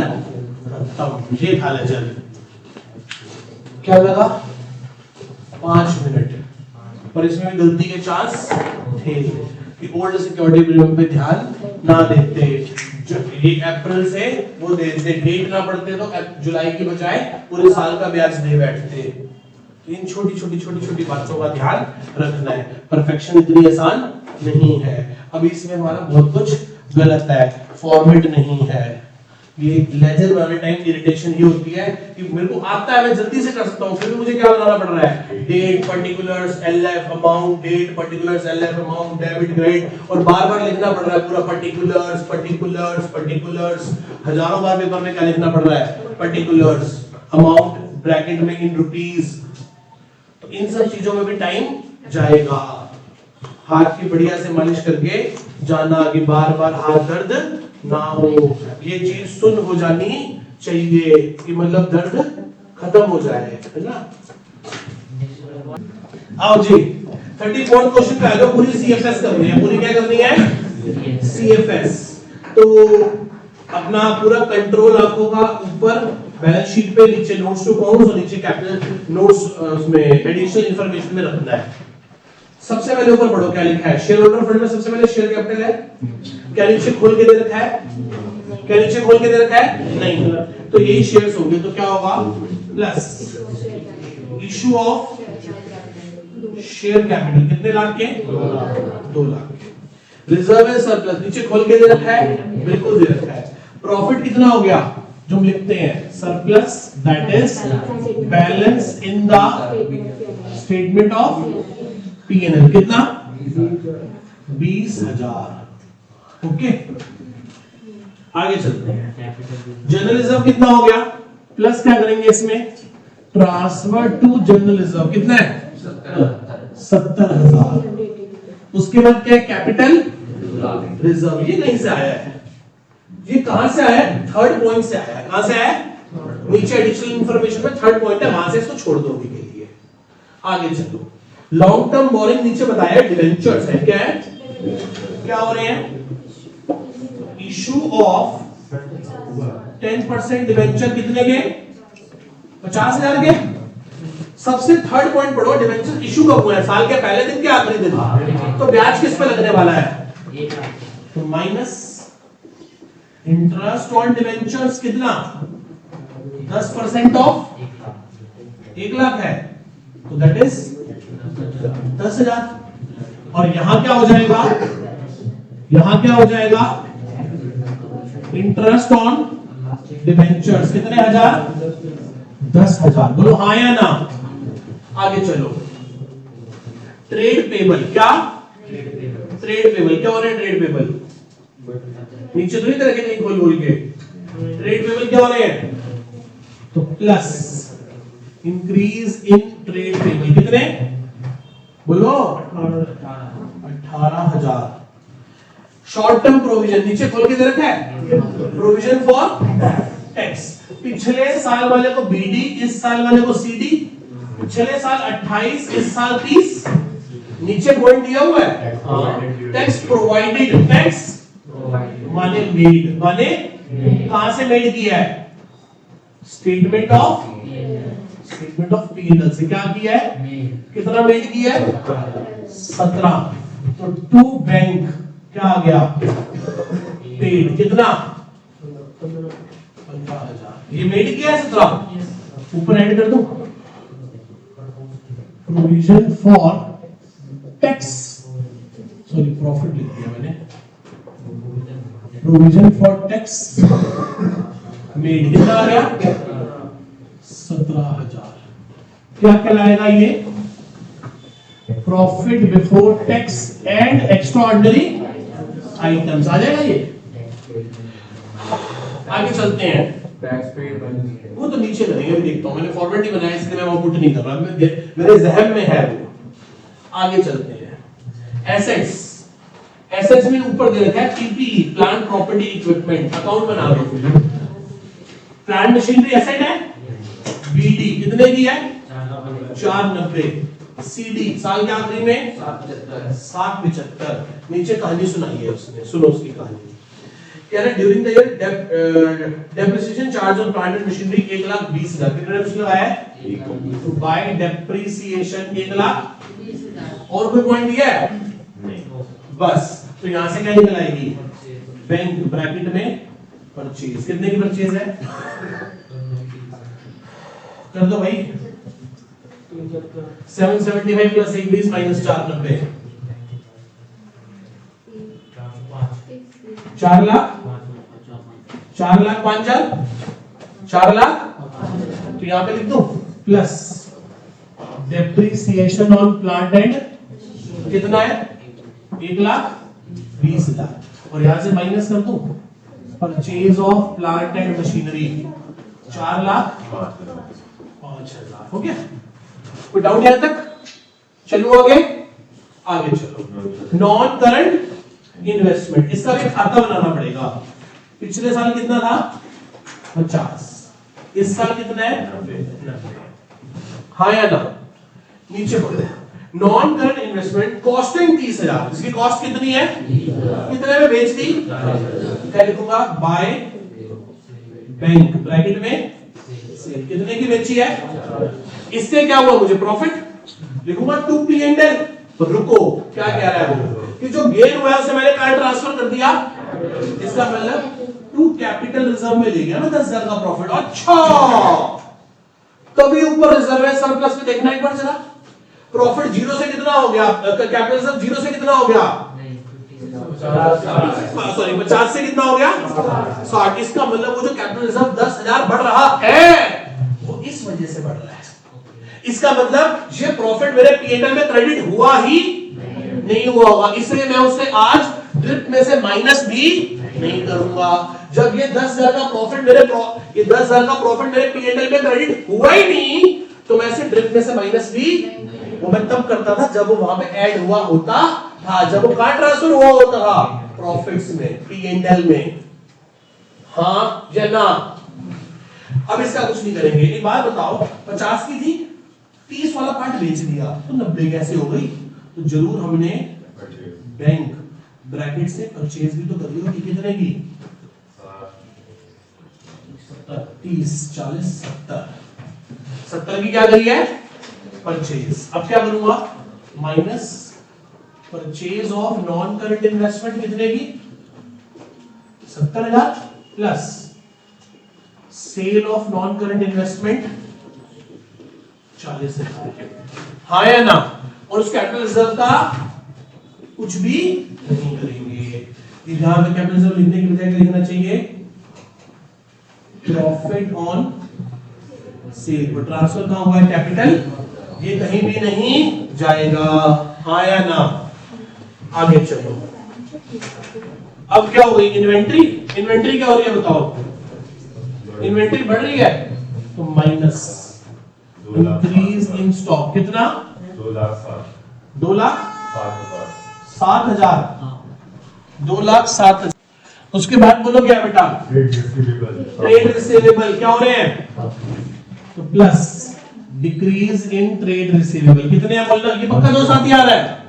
खत्म। ये था लेजर। क्या लगा? 5 मिनट। पर इसमें भी गलती के चांस थे कि ओल्ड सिक्योरिटी प्रीमियम पे ध्यान ना देते, जो 1 अप्रैल से वो देते, डेट ना पढ़ते तो जुलाई की बजाय पूरे साल का ब्याज दे बैठते। इन छोटी छोटी बातों का ध्यान रखना है। परफेक्शन इतनी आसान नहीं है। अब इसमें हमारा बहुत कुछ गलत है, फॉर्मेट नहीं है। ये लेजर बनाने टाइम इरिटेशन ये होती है कि मेरे को आता है, मैं जल्दी से कर सकता हूँ, फिर भी मुझे क्या बनाना पड़ रहा है? Date, particulars, LF amount, date, particulars, LF amount, debit, credit, और बार-बार लिखना पड़ रहा है पूरा पर्टिकुलर्स। हजारों बार पेपर में क्या लिखना पड़ रहा है? पर्टिकुलर्स, अमाउंट ब्रैकेट में इन रुपीस। तो इन सब चीजों में भी टाइम जाएगा। हाथ की बढ़िया से मालिश करके जाना कि बार-बार हाथ दर्द ना हो। ये चीज सुन हो जानी चाहिए कि मतलब दर्द खत्म हो जाए, है ना? आओ जी, 34th क्वेश्चन पे आ जाओ। पूरी सीएफएस करनी है। पूरी क्या करनी है? सीएफएस। तो अपना पूरा कंट्रोल आपको का ऊपर बैलेंस शीट पे, नीचे नोट्स टू अकाउंट्स और नीचे कैपिटल नोट्स उसमें एडिशनल इंफॉर्मेशन में रखना है। सबसे पहले ऊपर पढ़ो क्या लिखा है। शेयर होल्डर फंड में सबसे पहले शेयर कैपिटल है। क्या नीचे खोल के दे रखा है? क्या नीचे खोल के दे रखा है? नहीं। तो यही शेयर्स होंगे। तो क्या होगा? Plus issue of share capital कितने लाख के? 2 लाख के। रिजर्व एंड सरप्लस नीचे खोल के दे रखा है? बिल्कुल दे रखा है। प्रॉफिट कितना हो गया? जो हम लिखते हैं surplus, that is balance in the statement of P&L। कितना? 20,000। ओके, आगे चलते हैं। जनरल रिजर्व कितना हो गया? प्लस क्या करेंगे इसमें? ट्रांसफर टू जनरल रिजर्व कितना है? 70,000। उसके बाद क्या है? Capital reserve. ये कहीं से आया है? ये कहां से आया है? थर्ड पॉइंट से आया है। कहां से आया है? नीचे एडिशनल इंफॉर्मेशन में थर्ड पॉइंट है, वहां से इसको छोड़ दो अभी के लिए। आगे चलो। लॉन्ग टर्म बोरिंग नीचे बताया डिवेंचर्स है। क्या है? क्या हो रहे हैं? इशू ऑफ 10% डिवेंचर कितने के? 50,000 के। सबसे थर्ड पॉइंट पढ़ो। डिवेंचर इशू कब हुआ है? साल के पहले दिन के आखिरी दिन। तो ब्याज किस पे लगने वाला है? तो माइनस इंटरेस्ट ऑन डिवेंचर्स कितना? 10% ऑफ 1 लाख है तो दैट इज 10,000। और यहां क्या हो जाएगा, यहां क्या हो जाएगा, इंटरेस्ट ऑन डिबेंचर्स कितने हजार, 10,000। बोलो हाँ या ना। आगे चलो, ट्रेड पेबल, क्या ट्रेड पेबल क्या हो रहा है, ट्रेड पेबल नीचे तो नहीं रखे कहीं खोल बोल के, ट्रेड पेबल क्या हो रहे हैं, तो plus increase in trade payable कितने, बोलो 18,000। शॉर्ट टर्म प्रोविजन नीचे खोल के दे रखा है, प्रोविजन फॉर टैक्स, पिछले साल वाले को बीडी, इस साल वाले को सीडी, पिछले साल 28, इस साल 30, नीचे पॉइंट दिया हुआ है, टैक्स प्रोवाइडेड, टैक्स माने मेड, माने कहां से मेड किया है, स्टेटमेंट ऑफ P&L से क्या किया है, कितना मेड किया है, 17। तो टू बैंक क्या आ गया, पेड कितना, 15,000। ये मेड किया है 17, ऊपर ऐड कर दूं, provision for tax, sorry profit लिख दिया मैंने, प्रोविजन फॉर टैक्स मेड कितना आ गया, 17,000। क्या कहलाएगा ये, profit before tax and extraordinary items आ जाएगा ये। आगे चलते हैं, टैक्स पेड वो तो नीचे करेंगे, अभी देखता हूं, मैंने फॉर्मेट नहीं बनाया इसलिए मैं वो पुट नहीं कर रहा, मेरे जहन में है वो। आगे चलते हैं, एसेट्स, एसेट्स में ऊपर दे रखा है PP, plant property equipment, account बना लो, प्लांट मशीनरी एसेट है, बीडी कितने की है, 490, सीडी साल के आखिरी में 775। नीचे कहानी सुनाई है उसने, सुनो उसकी कहानी। कह रहे during the year depreciation charge on plant and machinery 1,20,000, कितने उसने लगाया है, तो बाय डेप्रिसिएशन 1,20,000। और कोई पॉइंट दिया है नहीं, बस। तो यहां से क्या निकल आएगी, बैंक ब्रैकेट में परचेज, कितने की परचेज है, कर दो भाई, 775 प्लस 120 माइनस 490, 4 लाख, 4 लाख 5,000, 4 लाख। तो यहां पे लिख दो plus depreciation on plant and कितना है, 1,20,000, और यहां से माइनस कर दो purchase of plant and machinery 4,05,000। हो गया, कोई डाउट यहां तक, चलो आगे, आगे चलो। नॉन करंट इन्वेस्टमेंट, इसका भी खाता बनाना पड़ेगा। पिछले साल कितना था, 50, इस साल कितना है, 90। हाँ या ना, नीचे बोलो, नॉन करंट इन्वेस्टमेंट कॉस्टिंग 30,000, इसकी कॉस्ट कितनी है, कितने में बेच दी, क्या लिखूंगा, बाय बैंक ब्रैकेट में सेल, कितने की बेची है, इससे क्या हुआ, मुझे प्रॉफिट लिखूंगा टू P&L। तो रुको, क्या कह रहा है वो, कि जो गेन हुआ है उसे मैंने कहां ट्रांसफर कर दिया, इसका मतलब टू कैपिटल रिजर्व में ले गया ना 10,000 का प्रॉफिट। अच्छा, तभी ऊपर रिजर्व है सरप्लस में देखना एक बार जरा, प्रॉफिट 0 से कितना हो गया, कैपिटल रिजर्व 0 से कितना हो गया, सॉरी 50 से कितना हो गया, 60। इसका मतलब वो जो कैपिटल रिजर्व 10,000 बढ़ रहा है वो इस वजह से बढ़ रहा है। इसका मतलब ये प्रॉफिट मेरे P&L में क्रेडिट हुआ ही नहीं हुआ होगा, इसलिए मैं उसे आज ड्रिप में से माइनस भी नहीं करूंगा। जब ये 10,000 का प्रॉफिट ये 10,000 का प्रॉफिट मेरे P&L में क्रेडिट हुआ ही नहीं, तो मैं इसे ड्रिप में से माइनस भी वो मैं तब करता था जब वो वहां पे ऐड हुआ होता था, जब वो कहां ट्रांसफर हुआ होता था, प्रॉफिट्स में, P&L में। हाँ या ना, अब इसका कुछ नहीं करेंगे। एक बात बताओ, 50 की थी, 30 वाला पार्ट बेच दिया तो 90 कैसे हो गई, तो जरूर हमने बैंक ब्रैकेट से परचेज भी तो कर ली होगी, कितने की, 30, 40, 70 की क्या करी है, परचेज। अब क्या करूंगा, minus purchase of non current investment कितने की, 70,000 plus sale of non current investment 40,000, हाँ या ना? और उस कैपिटल रिजर्व का कुछ भी नहीं करेंगे। यहां पे कैपिटल रिजर्व लिखने की बजाय क्या लिखना चाहिए? Profit on sale. वो ट्रांसफर कहां हुआ है? कैपिटल, ये कहीं भी नहीं जाएगा, हाँ या ना? आगे चलो, अब क्या हो गई? इन्वेंट्री। इन्वेंट्री क्या हो रही है बताओ? इन्वेंट्री बढ़ रही है तो माइनस इंक्रीज इन स्टॉक। कितना? 2,07,000 2,07,000। उसके बाद बोलो क्या बेटा? ट्रेड रिसीवेबल क्या हो रहे हैं? तो plus decrease in trade receivable. कितने हैं बोलना? ये पक्का 2 साथ ही आ रहा है,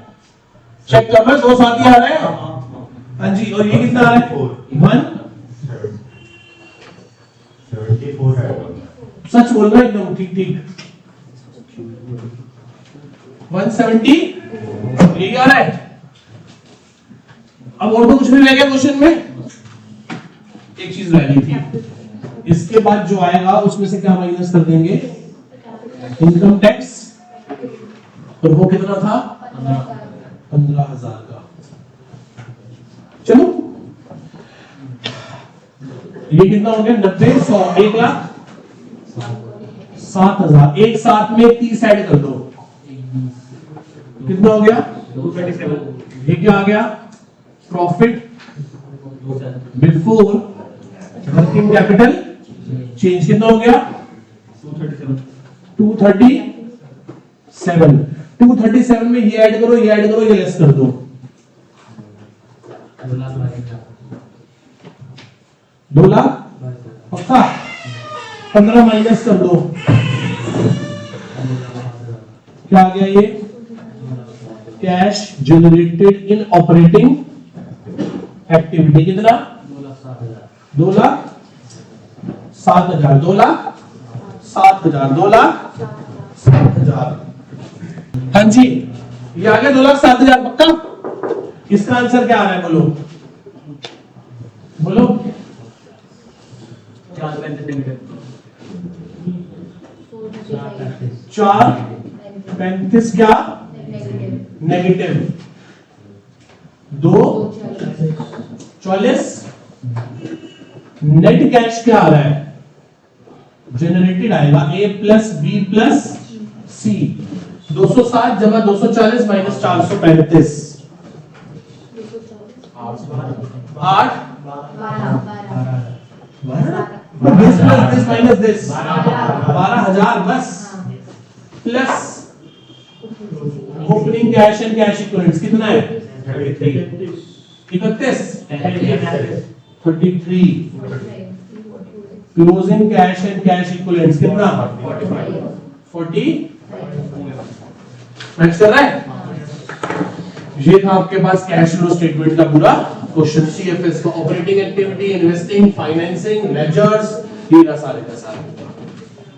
चेक कर लो, 2 साथ ही आ रहा है। हाँ जी, और ये कितना आ रहा है? 174 है। सच बोल रहा है एकदम ठीक ठीक। 170 यही आ रहा है। अब और तो कुछ नहीं रह गया क्वेश्चन में, एक चीज रह गई थी। इसके बाद जो आएगा उसमें से क्या माइनस कर देंगे? इनकम टैक्स, और वो कितना था? 15,000 का। चलो, ये कितना हो गया? 90, 100, 1,00,000, 7,000। एक साथ में 30 ऐड कर दो, कितना हो गया? 237। ये क्या आ गया? Profit before working capital change. कितना हो गया? 237। 237 में ये ऐड करो, ये ऐड करो, ये लेस कर दो। 2,00,000 पक्का? 15 माइनस कर दो, क्या आ गया? ये cash generated in operating activity. कितना? 2,07,000। 2,07,000। 2,07,000। हाँ जी, ये आ गया 2,07,000 पक्का? इसका आंसर क्या आ रहा है बोलो? बोलो। 435 क्या? नेगेटिव। 2,44। नेट कैश क्या आ रहा है? जनरेटेड आएगा A plus B plus C। 207 जमा 240 minus 435। 8 this plus this minus this 12,000 बस, plus opening cash and cash equivalents. कितना है? 31। 33। Closing cash and cash equivalents कितना? 40। मैच कर रहा है? ये था आपके पास कैश फ्लो स्टेटमेंट का पूरा क्वेश्चन। सीएफएस का operating activity, investing, financing, ledgers, ये सारे का सारा।